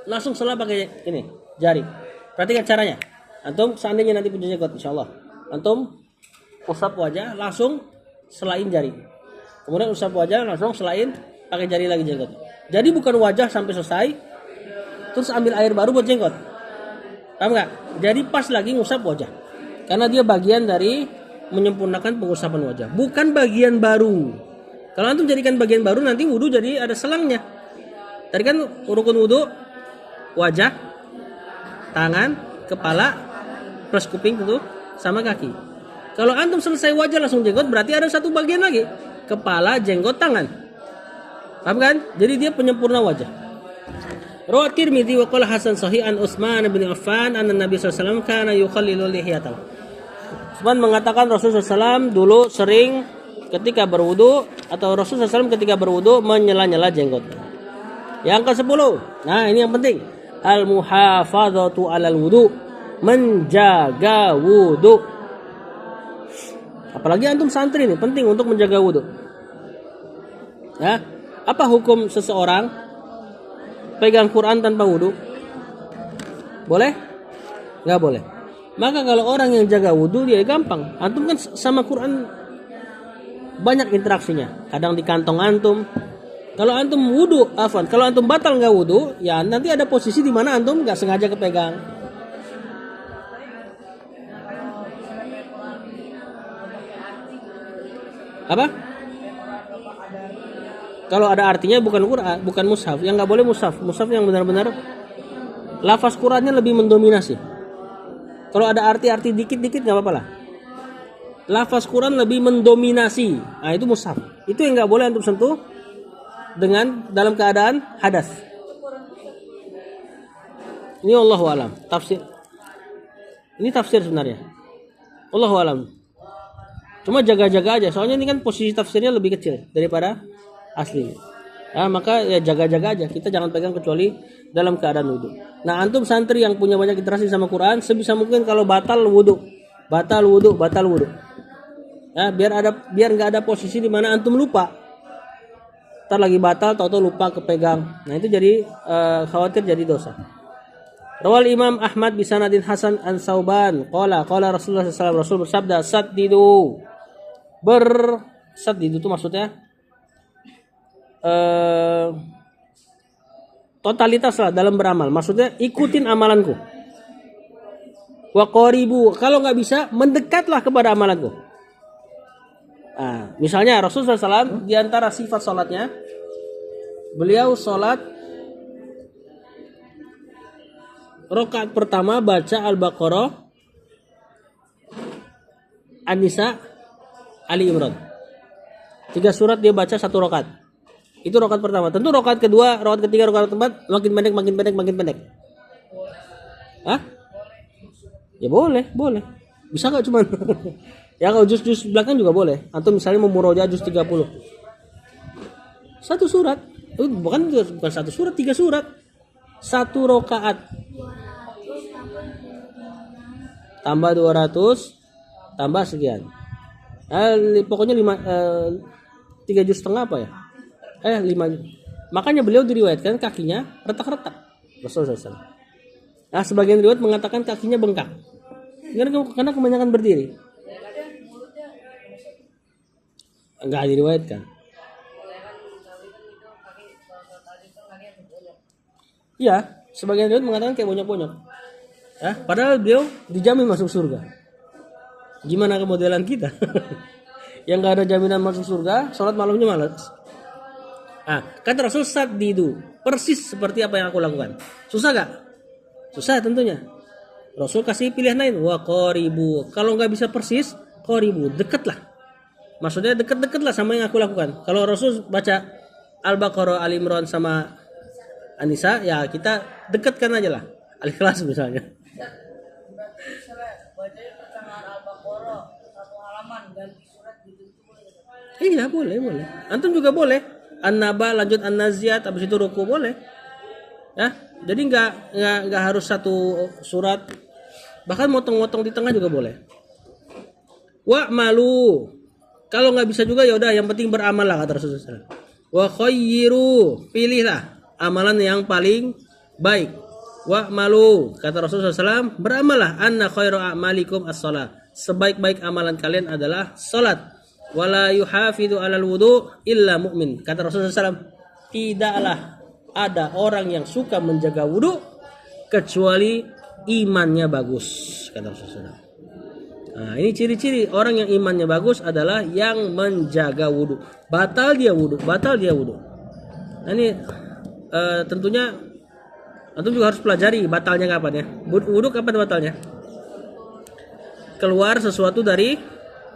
langsung sela pakai ini jari. Perhatikan caranya. Antum seandainya nanti punya jenggot, insyaallah. Antum usap wajah langsung selain jari. Kemudian usap wajah langsung selain pakai jari lagi jenggot. Jadi bukan wajah sampai selesai terus ambil air baru buat jenggot. Paham enggak? Jadi pas lagi ngusap wajah. Karena dia bagian dari menyempurnakan pengusapan wajah, bukan bagian baru. Kalau antum jadikan bagian baru nanti wudu jadi ada selangnya. Tadi kan rukun wudu wajah, tangan, kepala, plus kuping tentu sama kaki. Kalau antum selesai wajah langsung jenggot berarti ada satu bagian lagi, kepala, jenggot, tangan. Paham kan? Jadi dia penyempurna wajah. Rawat Tirmidzi wa qala hasan sahih an Utsman bin Affan anna Nabi sallallahu alaihi wasallam kana yukhallilu lihiyatahu. Utsman mengatakan Rasulullah SAW dulu sering ketika berwudu atau Rasulullah SAW ketika berwudu menyela-nyela jenggot. Yang ke-10. Nah, ini yang penting. Al-muhafadzatu 'alal wudu. Menjaga wudu. Apalagi antum santri nih, penting untuk menjaga wudu. Ya, apa hukum seseorang pegang Quran tanpa wudu? Boleh? Nggak boleh. Maka kalau orang yang jaga wudu dia gampang. Antum kan sama Quran banyak interaksinya. Kadang di kantong antum. Kalau antum wudu, kalau antum batal nggak wudu, ya nanti ada posisi di mana antum nggak sengaja kepegang. Apa? Kalau ada artinya bukan Quran, bukan mushaf. Yang nggak boleh mushaf. Mushaf yang benar-benar lafaz Qurannya lebih mendominasi. Kalau ada arti-arti dikit-dikit nggak apa-apa lah. Lafaz Quran lebih mendominasi. Nah itu mushaf. Itu yang nggak boleh antum sentuh dengan dalam keadaan hadas. Ini Allahu alam. Tafsir. Ini tafsir sebenarnya. Allahu alam. Cuma jaga-jaga aja. Soalnya ini kan posisi tafsirnya lebih kecil daripada asli. Nah, maka ya jaga-jaga aja. Kita jangan pegang kecuali dalam keadaan wudu. Nah, antum santri yang punya banyak interaksi sama Quran, sebisa mungkin kalau batal wudu. Batal wudu. Nah, biar nggak ada posisi di mana antum lupa. Ntar lagi batal, tahu-tahu lupa kepegang. Nah, itu jadi khawatir jadi dosa. Rawal Imam Ahmad bi sanadin hasan an Sauban qala Rasulullah SAW Rasul bersabda saddidu. Saddidu itu maksudnya totalitas lah dalam beramal. Maksudnya ikutin amalanku. Wa qaribu, kalau nggak bisa mendekatlah kepada amalanku. Nah, misalnya Rasulullah SAW di antara sifat salatnya, beliau salat rakaat pertama baca Al-Baqarah, An-Nisa, Ali Imran. 3 surat dia baca 1 rakaat. Itu rakaat pertama. Tentu rakaat kedua, rakaat ketiga, rakaat keempat makin pendek. Hah? Ya boleh. Bisa nggak cuman? Ya kalau juz belakang juga boleh. Atau misalnya mau murojaah juz 30. 1 surat. Bukan 1 surat, 3 surat. 1 rakaat. Tambah 200, tambah sekian. Pokoknya 3 juz setengah apa ya? 5. Makanya beliau diriwayatkan kakinya retak-retak. Rasulullah SAW. Nah, sebagian riwayat mengatakan kakinya bengkak. Karena kebanyakan berdiri. Enggak diriwayatkan. Iya, sebagian riwayat mengatakan kayak bonyok-bonyok. Ya, padahal beliau dijamin masuk surga. Gimana kemodelan kita? Yang enggak ada jaminan masuk surga, sholat malamnya malas. Kata Rasul saddidu, persis seperti apa yang aku lakukan. Susah gak? Susah tentunya. Rasul kasih pilihan lain, wa qaribu. Kalau nggak bisa persis, qaribu, dekatlah. Maksudnya dekat-dekat lah sama yang aku lakukan. Kalau Rasul baca Al-Baqarah, Ali Imran sama An-Nisa, ya kita dekatkan aja lah. Al-Ikhlas misalnya. Bacanya pertengahan Al-Baqarah 1 halaman ganti surat gitu boleh. Iya boleh. Antum juga boleh. An-Naba lanjut An-Naziat, habis itu ruku boleh. Ya, jadi nggak harus 1 surat. Bahkan motong-motong di tengah juga boleh. Wa malu. Kalau nggak bisa juga ya udah, yang penting beramal lah kata Rasulullah. Wa khayyiru, pilihlah amalan yang paling baik. Wa malu, kata Rasulullah SAW, beramallah. Anna khairu a'malikum as-salat. Sebaik-baik amalan kalian adalah salat. Wala yuhafidu 'alal wudu illa mu'min. Kata Rasulullah SAW, tidaklah ada orang yang suka menjaga wudu kecuali imannya bagus, kata Rasulullah. Nah, ini ciri-ciri orang yang imannya bagus adalah yang menjaga wudu. Batal dia wudu. Nah, ini tentunya antum juga harus pelajari batalnya kapan ya. Wudu kapan batalnya? Keluar sesuatu dari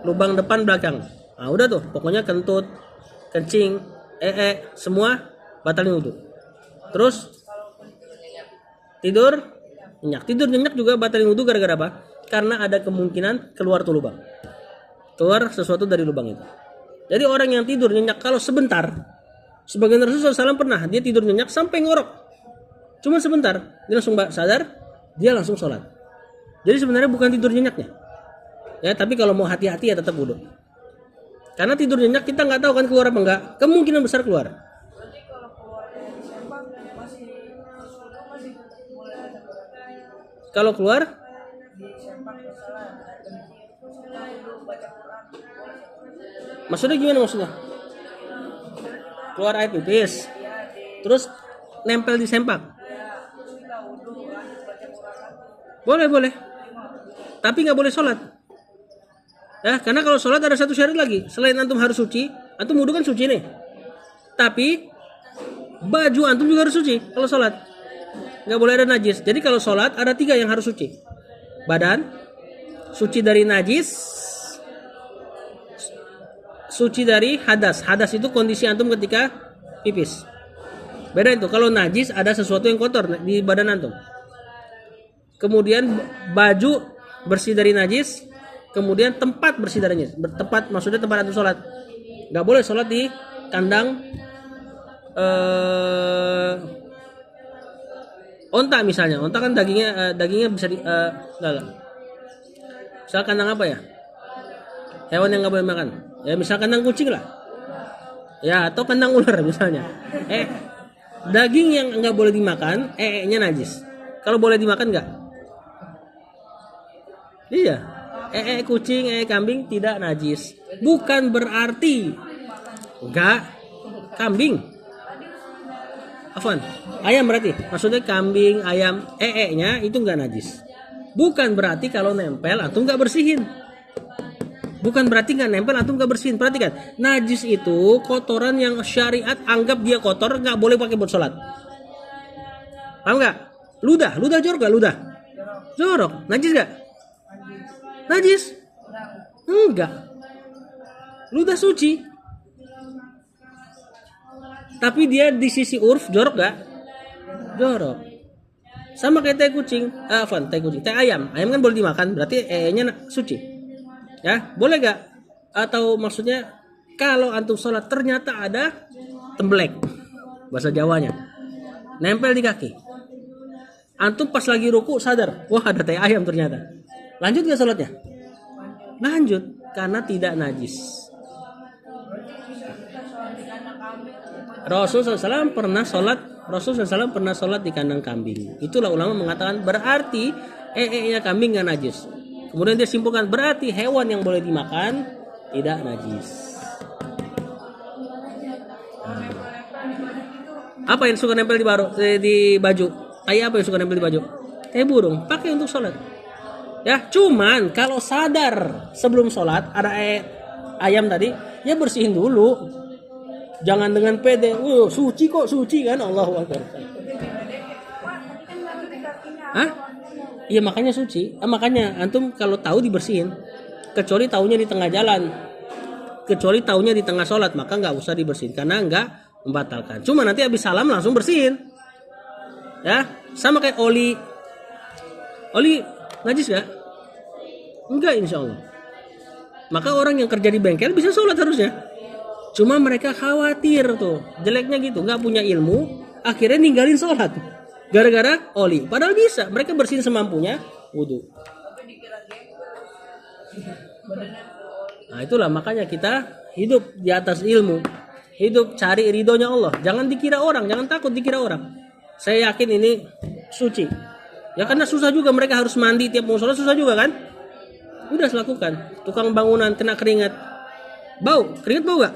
lubang depan belakang. Nah, udah tuh, pokoknya kentut, kencing, semua batalin wudu. Terus tidur nyenyak juga batalin wudu gara-gara apa? Karena ada kemungkinan keluar tuh lubang. Keluar sesuatu dari lubang itu. Jadi orang yang tidur nyenyak kalau sebentar, sebagian Rasulullah SAW pernah dia tidur nyenyak sampai ngorok. Cuma sebentar, dia langsung sadar, dia langsung sholat. Jadi sebenarnya bukan tidur nyenyaknya. Ya, tapi kalau mau hati-hati ya tetap wudu. Karena tidur nyenyak kita nggak tahu kan keluar apa enggak, kemungkinan besar keluar. Berarti kalau keluarnya disempak masih mulai ada Kalau keluar, disempak misalnya dulu baca Quran maksudnya gimana maksudnya? Keluar air pipis, terus nempel di sempak. kita wudhu lanjut baca Quran Boleh. Tapi nggak boleh sholat. Ya, karena kalau sholat ada satu syarat lagi. Selain antum harus suci, antum wudu kan suci nih. Tapi baju antum juga harus suci kalau sholat. Nggak boleh ada najis. Jadi kalau sholat ada 3 yang harus suci. Badan, suci dari najis, suci dari hadas. Hadas itu kondisi antum ketika pipis. Beda itu. Kalau najis ada sesuatu yang kotor di badan antum. Kemudian baju bersih dari najis. Kemudian tempat bersih dari najis. Tempat maksudnya tempat antum sholat. Nggak boleh sholat di kandang onta misalnya. Onta kan dagingnya bisa misal kandang apa ya? Hewan yang nggak boleh makan. Ya misal kandang kucing lah. Ya atau kandang ular misalnya. Daging yang nggak boleh dimakan, nya najis. Kalau boleh dimakan nggak? Iya. Kucing, kambing tidak najis. Bukan berarti nggak kambing. Afwan. Ayam berarti. Maksudnya kambing, ayam, nya itu nggak najis. Bukan berarti kalau nempel antum nggak bersihin. Bukan berarti nggak nempel antum nggak bersihin. Perhatikan, najis itu kotoran yang syariat anggap dia kotor, nggak boleh pakai buat sholat. Paham nggak? Ludah jorok nggak? Ludah jorok, najis nggak? Najis? Enggak. Ludah suci. Tapi dia di sisi urf jorok nggak? Jorok. Sama kayak teh kucing, teh ayam. Ayam kan boleh dimakan, berarti nya suci. Ya, boleh gak? Atau maksudnya kalau antum sholat ternyata ada tembelek, bahasa Jawanya, nempel di kaki. Antum pas lagi ruku sadar, wah ada teh ayam ternyata. Lanjut gak sholatnya? Lanjut, karena tidak najis. Rasulullah SAW pernah sholat di kandang kambing. Itulah ulama mengatakan berarti nya kambing gak najis. Kemudian dia simpulkan berarti hewan yang boleh dimakan tidak najis. Apa yang suka nempel di baju? Tai apa yang suka nempel di baju? Tai burung. Pakai untuk sholat. Ya, cuman kalau sadar sebelum sholat ada ayam tadi, ya bersihin dulu. Jangan dengan pede. Suci kan, Allahu Akbar. Hah? Iya makanya suci. Makanya antum kalau tahu dibersihin. Kecuali taunya di tengah jalan. Kecuali taunya di tengah sholat, maka nggak usah dibersihin karena nggak membatalkan. Cuma nanti habis salam langsung bersihin. Ya, sama kayak oli. Oli najis nggak? Enggak insya Allah. Maka orang yang kerja di bengkel bisa sholat harusnya. Cuma mereka khawatir tuh, jeleknya gitu, nggak punya ilmu, akhirnya ninggalin sholat. Gara-gara oli. Padahal bisa, mereka bersihin semampunya, wudu. Nah itulah makanya kita hidup di atas ilmu. Hidup cari ridhonya Allah. Jangan dikira orang, jangan takut dikira orang. Saya yakin ini suci. Ya karena susah juga mereka harus mandi tiap mau sholat, susah juga kan? Udah lakukan. Tukang bangunan kena keringat. Keringat bau gak?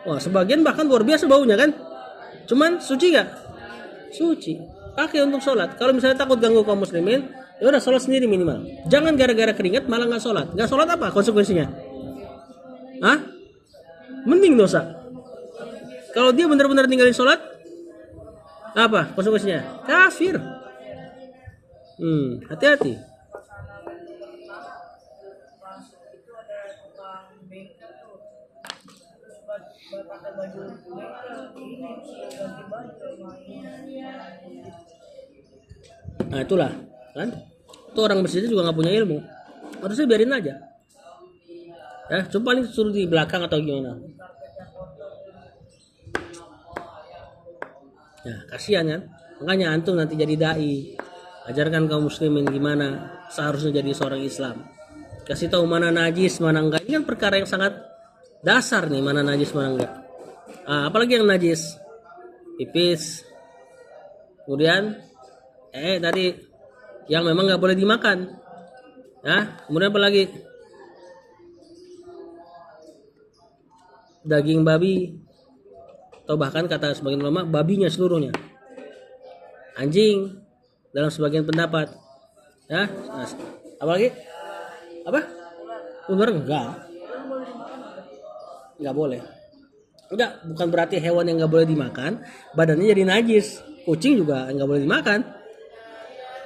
Wah sebagian bahkan luar biasa baunya kan? Cuman suci gak? Suci. Pakai untuk sholat. Kalau misalnya takut ganggu kaum muslimin, ya udah sholat sendiri minimal. Jangan gara-gara keringat malah nggak sholat. Nggak sholat apa konsekuensinya? Hah? Mending dosa. Kalau dia benar-benar tinggalin sholat, apa konsekuensinya? Kafir. Hati-hati. pakai baju mereka ini ganti baju Nah itulah kan, itu orang masjid juga nggak punya ilmu, harusnya biarin aja. Coba paling suruh di belakang atau gimana. Ya kasihan kan, makanya antum nanti jadi dai, ajarkan kaum muslimin gimana seharusnya jadi seorang Islam, kasih tahu mana najis mana enggak. Ini kan perkara yang sangat dasar nih, mana najis mana enggak. Apalagi yang najis, pipis, kemudian tadi yang memang nggak boleh dimakan, kemudian apa lagi, daging babi, atau bahkan kata sebagian ulama babinya seluruhnya, anjing dalam sebagian pendapat, nah, apa lagi, ular nggak boleh. Enggak, bukan berarti hewan yang nggak boleh dimakan badannya jadi najis. Kucing juga nggak boleh dimakan,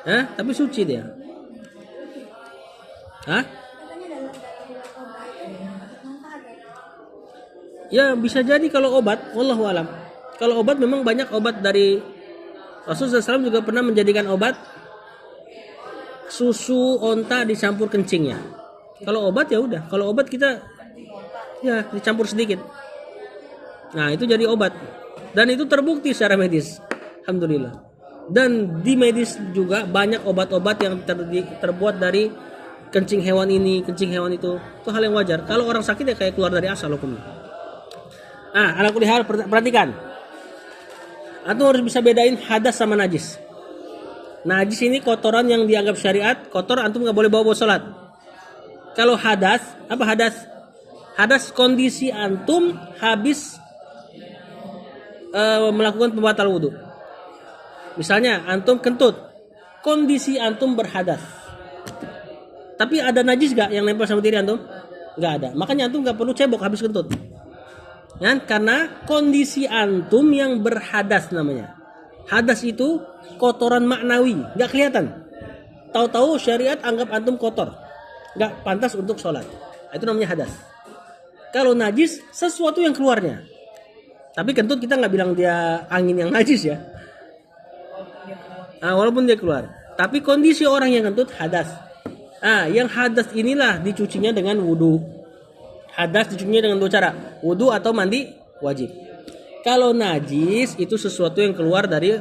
tapi suci dia. Ya bisa jadi kalau obat, wallahu alam. Kalau obat memang banyak obat dari Rasulullah SAW juga pernah menjadikan obat susu onta dicampur kencingnya. Kalau obat ya udah, kalau obat kita ya dicampur sedikit. Nah itu jadi obat dan itu terbukti secara medis, alhamdulillah. Dan di medis juga banyak obat-obat yang terbuat dari kencing hewan ini, kencing hewan itu hal yang wajar. Kalau orang sakit ya kayak keluar dari asal hukumnya. Ala kulli hal, perhatikan. Antum harus bisa bedain hadas sama najis. Najis ini kotoran yang dianggap syariat kotor, antum nggak boleh bawa sholat. Kalau hadas, apa hadas? Hadas kondisi antum habis melakukan pembatal wudhu. Misalnya antum kentut, kondisi antum berhadas. Tapi ada najis gak yang nempel sama diri antum? Gak ada. Makanya antum gak perlu cebok habis kentut. Ya, karena kondisi antum yang berhadas namanya. Hadas itu kotoran maknawi, gak kelihatan. Tahu-tahu syariat anggap antum kotor, gak pantas untuk sholat. Itu namanya hadas. Kalau najis sesuatu yang keluarnya. Tapi kentut kita nggak bilang dia angin yang najis ya. Walaupun dia keluar. Tapi kondisi orang yang kentut hadas. Yang hadas inilah dicucinya dengan wudhu. Hadas dicucinya dengan dua cara, wudhu atau mandi wajib. Kalau najis itu sesuatu yang keluar dari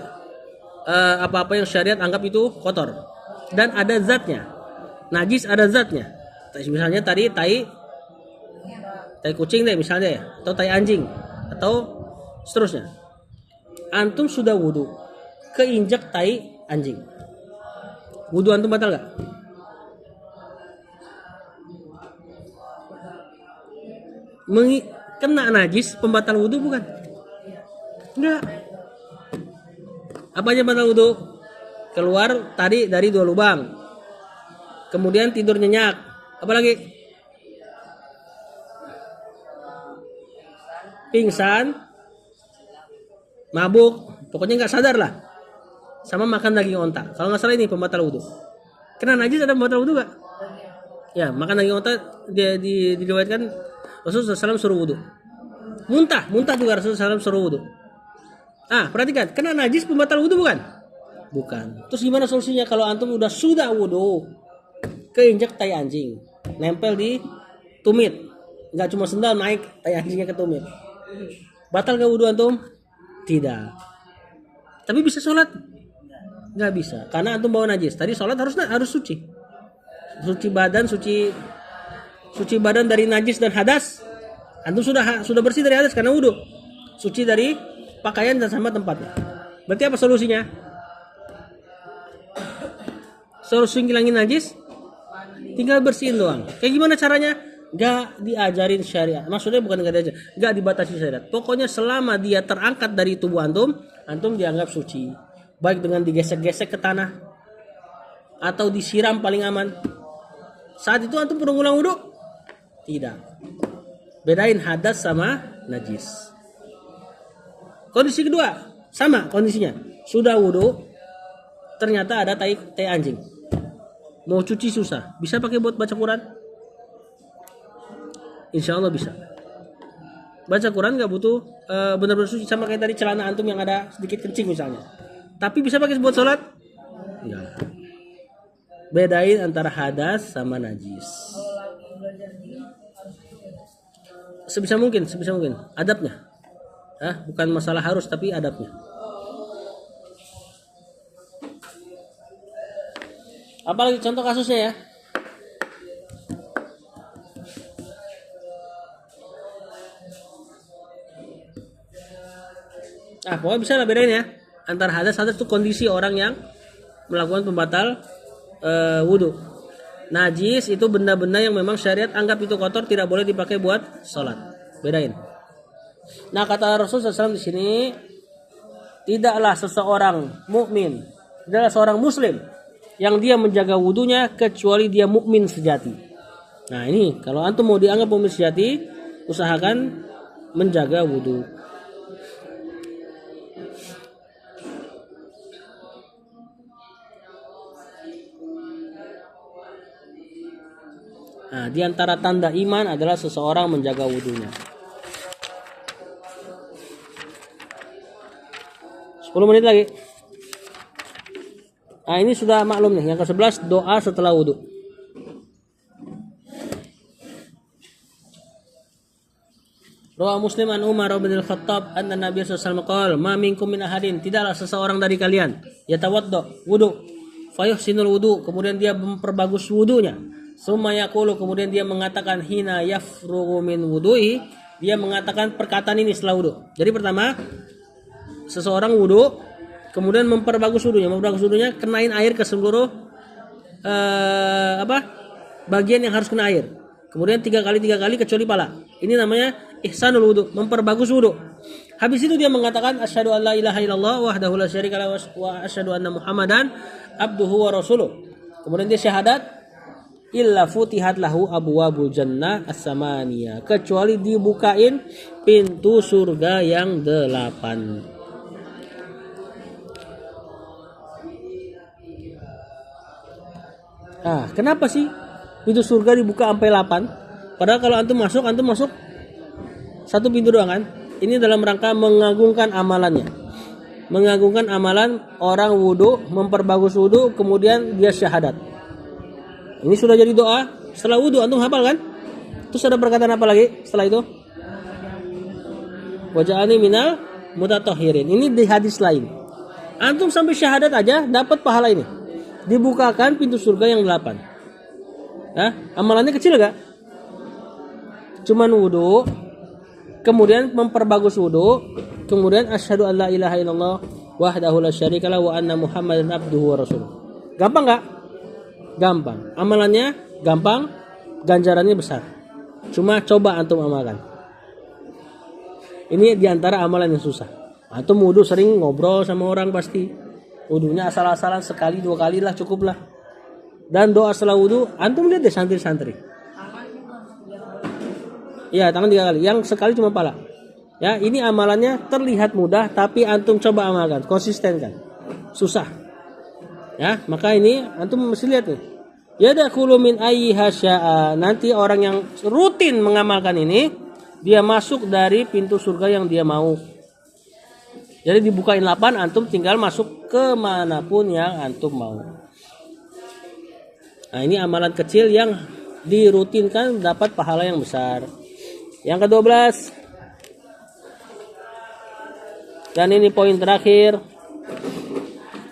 apa-apa yang syariat anggap itu kotor dan ada zatnya. Najis ada zatnya. Misalnya tadi tai kucing deh misalnya ya, atau tai anjing atau seterusnya. Antum sudah wudhu, keinjak tai anjing, wudhu antum batal gak? Kena najis pembatal wudhu bukan? Enggak. Apa aja batal wudhu? Keluar tadi dari 2 lubang, kemudian tidur nyenyak, apalagi pingsan, mabuk, pokoknya nggak sadar lah, sama makan daging onta. Kalau nggak salah ini pembatal wudhu. Kena najis ada pembatal wudhu nggak? Ya, makan daging onta dia diriwayatkan Rasulullah SAW suruh wudhu. Muntah juga Rasulullah SAW suruh wudhu. Perhatikan, kena najis pembatal wudhu bukan? Bukan. Terus gimana solusinya kalau antum sudah wudhu, keinjak tai anjing, nempel di tumit, nggak cuma sendal naik tai anjingnya ke tumit, batal gak wudhu antum? Tidak. Tapi bisa sholat? Nggak bisa, karena antum bawa najis. Tadi sholat harus suci badan, suci badan dari najis dan hadas. Antum sudah bersih dari hadas karena wudhu, suci dari pakaian dan sama tempatnya. Berarti apa solusinya? Solusi ngilangin najis tinggal bersihin doang. Kayak gimana caranya? Gak diajarin syariat. Maksudnya bukan gak diajarin, gak dibatasi syariat. Pokoknya selama dia terangkat dari tubuh antum dianggap suci. Baik dengan digesek-gesek ke tanah atau disiram paling aman. Saat itu antum perlu ngulang wudhu? Tidak. Bedain hadas sama najis. Kondisi kedua sama kondisinya. Sudah wudhu, ternyata ada tai anjing. Mau cuci susah. Bisa pakai buat baca Quran? Insya Allah bisa. Baca Quran nggak butuh benar-benar suci, sama kayak tadi celana antum yang ada sedikit kencing misalnya. Tapi bisa pakai buat sholat? Enggak. Bedain antara hadas sama najis. Kalau lagi belajar di harus Sebisa mungkin. Adabnya. Bukan masalah harus, tapi adabnya. Apalagi contoh kasusnya ya? Pokoknya bisa lah bedain ya. Antara hadas itu kondisi orang yang melakukan pembatal wudhu. Najis itu benda-benda yang memang syariat anggap itu kotor, tidak boleh dipakai buat sholat. Bedain. Nah, kata Rasulullah SAW di sini, tidaklah seseorang mukmin, tidaklah seorang muslim yang dia menjaga wudhunya kecuali dia mukmin sejati. Nah ini kalau antum mau dianggap mukmin sejati, usahakan menjaga wudhu. Nah, di antara tanda iman adalah seseorang menjaga wudhunya. 10 menit lagi. Nah, ini sudah maklum nih. Yang ke-11 doa setelah wudhu. Rawa Muslim an Umar bin Al-Khattab anna Nabi sallallahu alaihi wasallam qala ma minkum min ahadin, tidaklah seseorang dari kalian yatawaddo wudu fayuhsinul wudu, kemudian dia memperbagus wudunya, summa yaqulu, kemudian dia mengatakan hina yafrughu min wudu'i, dia mengatakan perkataan ini setelah wudu. Jadi pertama seseorang wudu, kemudian memperbagus wudunya, kenain air ke seluruh bagian yang harus kena air. Kemudian 3 kali kecuali pala. Ini namanya ihsanul wudu, memperbagus wudu. Habis itu dia mengatakan asyhadu an la ilaha illallah wahdahu la syarikalah wa asyhadu anna Muhammadan abduhu wa rasuluh. Kemudian dia syahadat illa futihat lahu abwabul jannah as-samaniyah, kecuali dibukain pintu surga yang 8. Kenapa sih pintu surga dibuka sampai 8? Padahal kalau antum masuk satu pintu doang kan? Ini dalam rangka mengagungkan amalannya. Mengagungkan amalan orang wudu, memperbagus wudu, kemudian dia syahadat. Ini sudah jadi doa setelah wudu, antum hafal kan? Terus ada perkataan apa lagi setelah itu? Waja'ani minal mutatahhirin. Ini di hadis lain. Antum sampai syahadat aja dapat pahala ini. Dibukakan pintu surga yang 8. Amalannya kecil gak? Cuman wudu, kemudian memperbagus wudu, kemudian asyhadu an la ilaha illallah wahdahu la syarikalah wa anna Muhammadan abduhu wa rasuluh. Gampang gak? Gampang. Amalannya gampang, ganjarannya besar. Cuma coba antum amalkan. Ini diantara amalan yang susah. Antum wudu sering ngobrol sama orang pasti. Wudunya asal-asalan sekali 2 kali lah cukup lah. Dan doa setelah wudu, antum lihat deh santri-santri. Iya, tangan 3 kali. Yang sekali cuma pala. Ya, ini amalannya terlihat mudah, tapi antum coba amalkan, konsistenkan. Susah. Ya, maka ini antum mesti lihat nih. Yadkhulu min ayyiha syaa. Nanti orang yang rutin mengamalkan ini, dia masuk dari pintu surga yang dia mau. Jadi dibukain 8, antum tinggal masuk kemanapun yang antum mau. Nah, ini amalan kecil yang dirutinkan dapat pahala yang besar. Yang ke-12, dan ini poin terakhir,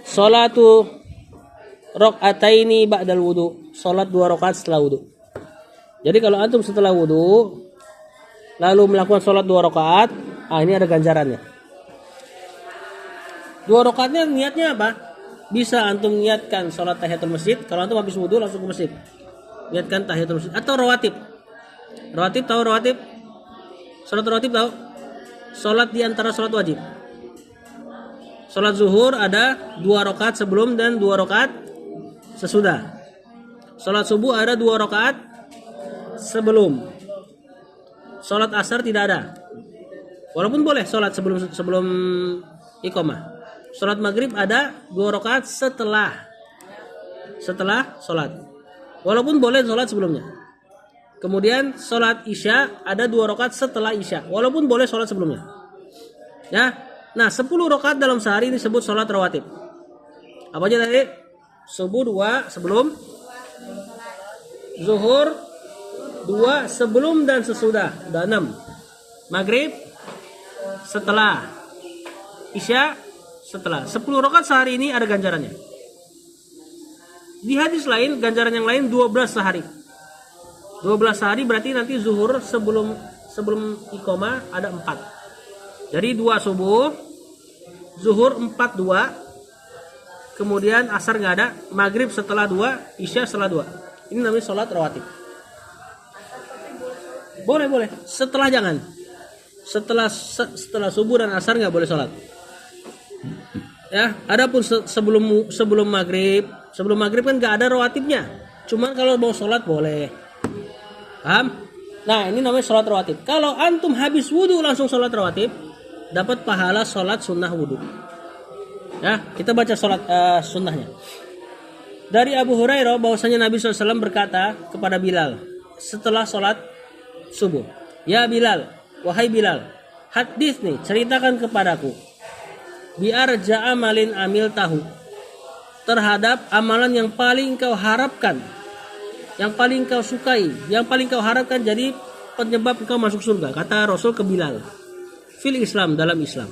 sholatu rakaataini ba'dal wudu, sholat 2 rakaat setelah wudu. Jadi kalau antum setelah wudu lalu melakukan sholat 2 rakaat, ini ada ganjarannya. 2 rakaatnya niatnya apa? Bisa antum niatkan sholat tahiyatul masjid. Kalau antum habis wudu langsung ke masjid, niatkan tahiyatul masjid. Atau rawatib. Rawatib tahu rawatib? Sholat rawatib tahu? Sholat di antara sholat wajib. Sholat zuhur ada 2 rakaat sebelum dan 2 rakaat sesudah. Sholat subuh ada 2 rakaat sebelum. Sholat asar tidak ada. Walaupun boleh sholat sebelum iqamah. Sholat maghrib ada 2 rakaat setelah sholat. Walaupun boleh sholat sebelumnya. Kemudian sholat isya ada 2 rakaat setelah isya, walaupun boleh sholat sebelumnya. Ya, nah 10 rakaat dalam sehari ini disebut sholat rawatib. Apa aja tadi? Subuh 2 sebelum, zuhur 2 sebelum dan sesudah, udah 6. Maghrib setelah, isya setelah. 10 rakaat sehari ini ada ganjarannya. Di hadis lain ganjaran yang lain 12 sehari. 12 hari berarti nanti zuhur sebelum iqamah ada 4. Jadi 2 subuh, zuhur 4 2, kemudian asar nggak ada, maghrib setelah 2, isya setelah 2. Ini namanya sholat rawatib. Boleh. Setelah jangan. Setelah subuh dan asar nggak boleh sholat. Ya, adapun sebelum maghrib kan nggak ada rawatibnya. Cuman kalau mau sholat boleh. Paham? Nah, ini namanya sholat rawatib. Kalau antum habis wudhu langsung sholat rawatib, dapat pahala sholat sunnah wudhu. Ya, kita baca sholat sunnahnya. Dari Abu Hurairah bahwasanya Nabi SAW berkata kepada Bilal setelah sholat subuh, "Ya Bilal, wahai Bilal, hadits nih, ceritakan kepadaku. Biar ja'amalin amil tahu, terhadap amalan yang paling kau harapkan, yang paling kau sukai, yang paling kau harapkan jadi penyebab kau masuk surga." Kata Rasul ke Bilal, fil Islam, dalam Islam.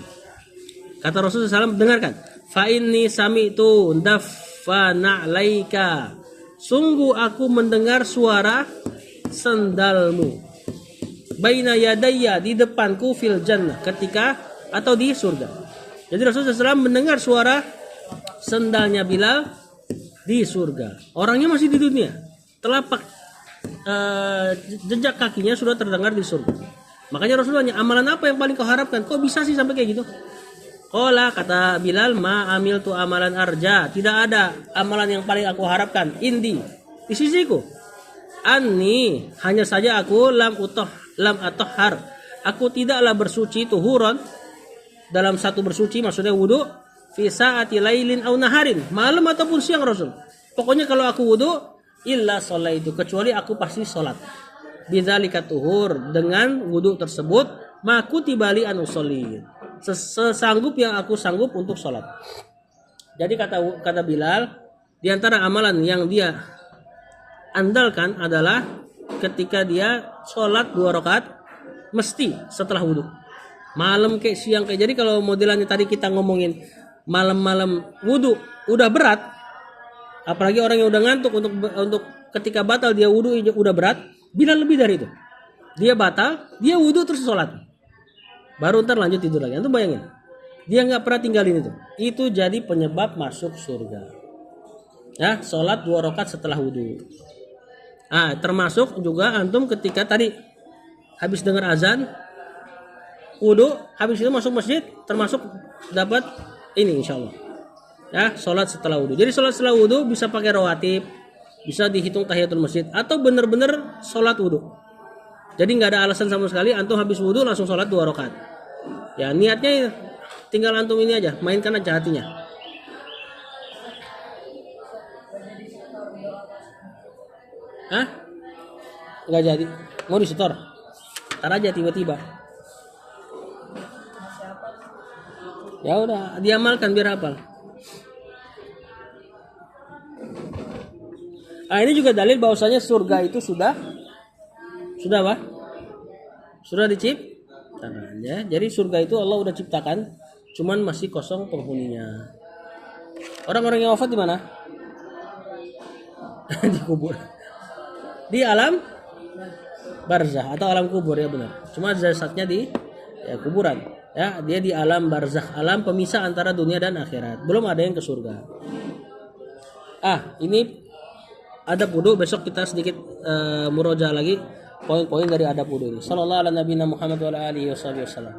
Kata Rasul SAW, dengarkan, fa inni sami'tu dafana laika, sungguh aku mendengar suara sendalmu, baina yadayya, di depanku, fil jannah, ketika atau di surga. Jadi Rasul SAW mendengar suara sendalnya Bilal di surga. Orangnya masih di dunia, telapak jejak kakinya sudah terdengar di surga. Makanya Rasulullah, amalan apa yang paling kau harapkan? Kok bisa sih sampai kayak gitu? Qala, kata Bilal, ma amiltu amalan arja, tidak ada amalan yang paling aku harapkan indi, di sisiku. Anni, hanya saja aku lam atohar, aku tidaklah bersuci tuhuron, dalam satu bersuci maksudnya wudu, fi saati lailin au naharin, malam ataupun siang Rasul. Pokoknya kalau aku wudu, illa sholaitu, kecuali aku pasti sholat. Bidzalika tuhur, dengan wudu tersebut, maku tibali an usolli, sesanggup yang aku sanggup untuk sholat. Jadi kata Bilal, di antara amalan yang dia andalkan adalah ketika dia sholat 2 rakaat mesti setelah wudu. Malam kayak siang kayak. Jadi kalau modelannya tadi kita ngomongin malam-malam wudu udah berat, apalagi orang yang udah ngantuk, untuk ketika batal dia wudu udah berat. Bilal lebih dari itu. Dia batal, dia wudu terus sholat, baru ntar lanjut tidur lagi. Antum bayangin, dia nggak pernah tinggalin itu. Itu jadi penyebab masuk surga. Ya, sholat 2 rakaat setelah wudu. Termasuk juga antum ketika tadi habis dengar azan, wudu, habis itu masuk masjid, termasuk dapat ini insyaallah. Ya, sholat setelah wudu. Jadi sholat setelah wudu bisa pakai rawatib, bisa dihitung tahiyatul masjid, atau benar-benar sholat wudu. Jadi nggak ada alasan sama sekali antum habis wudu langsung sholat 2 rakaat. Ya, niatnya tinggal antum ini aja, mainkan aja hatinya. Hah? Nggak jadi. Mau disetor? Ntar aja tiba-tiba. Ya udah, diamalkan biar hafal. Ini juga dalil bahwasanya surga itu sudah apa? Sudah diciptakan ya. Jadi surga itu Allah udah ciptakan, cuman masih kosong penghuninya. Orang-orang yang wafat di mana? Di kubur. Di alam barzah atau alam kubur, ya benar. Cuma jasadnya di kuburan. Ya, dia di alam barzah, alam pemisah antara dunia dan akhirat. Belum ada yang ke surga. Ini adab wudu, besok kita sedikit murojaah lagi poin-poin dari adab wudu ini. Sallallahu alaihi wasallam.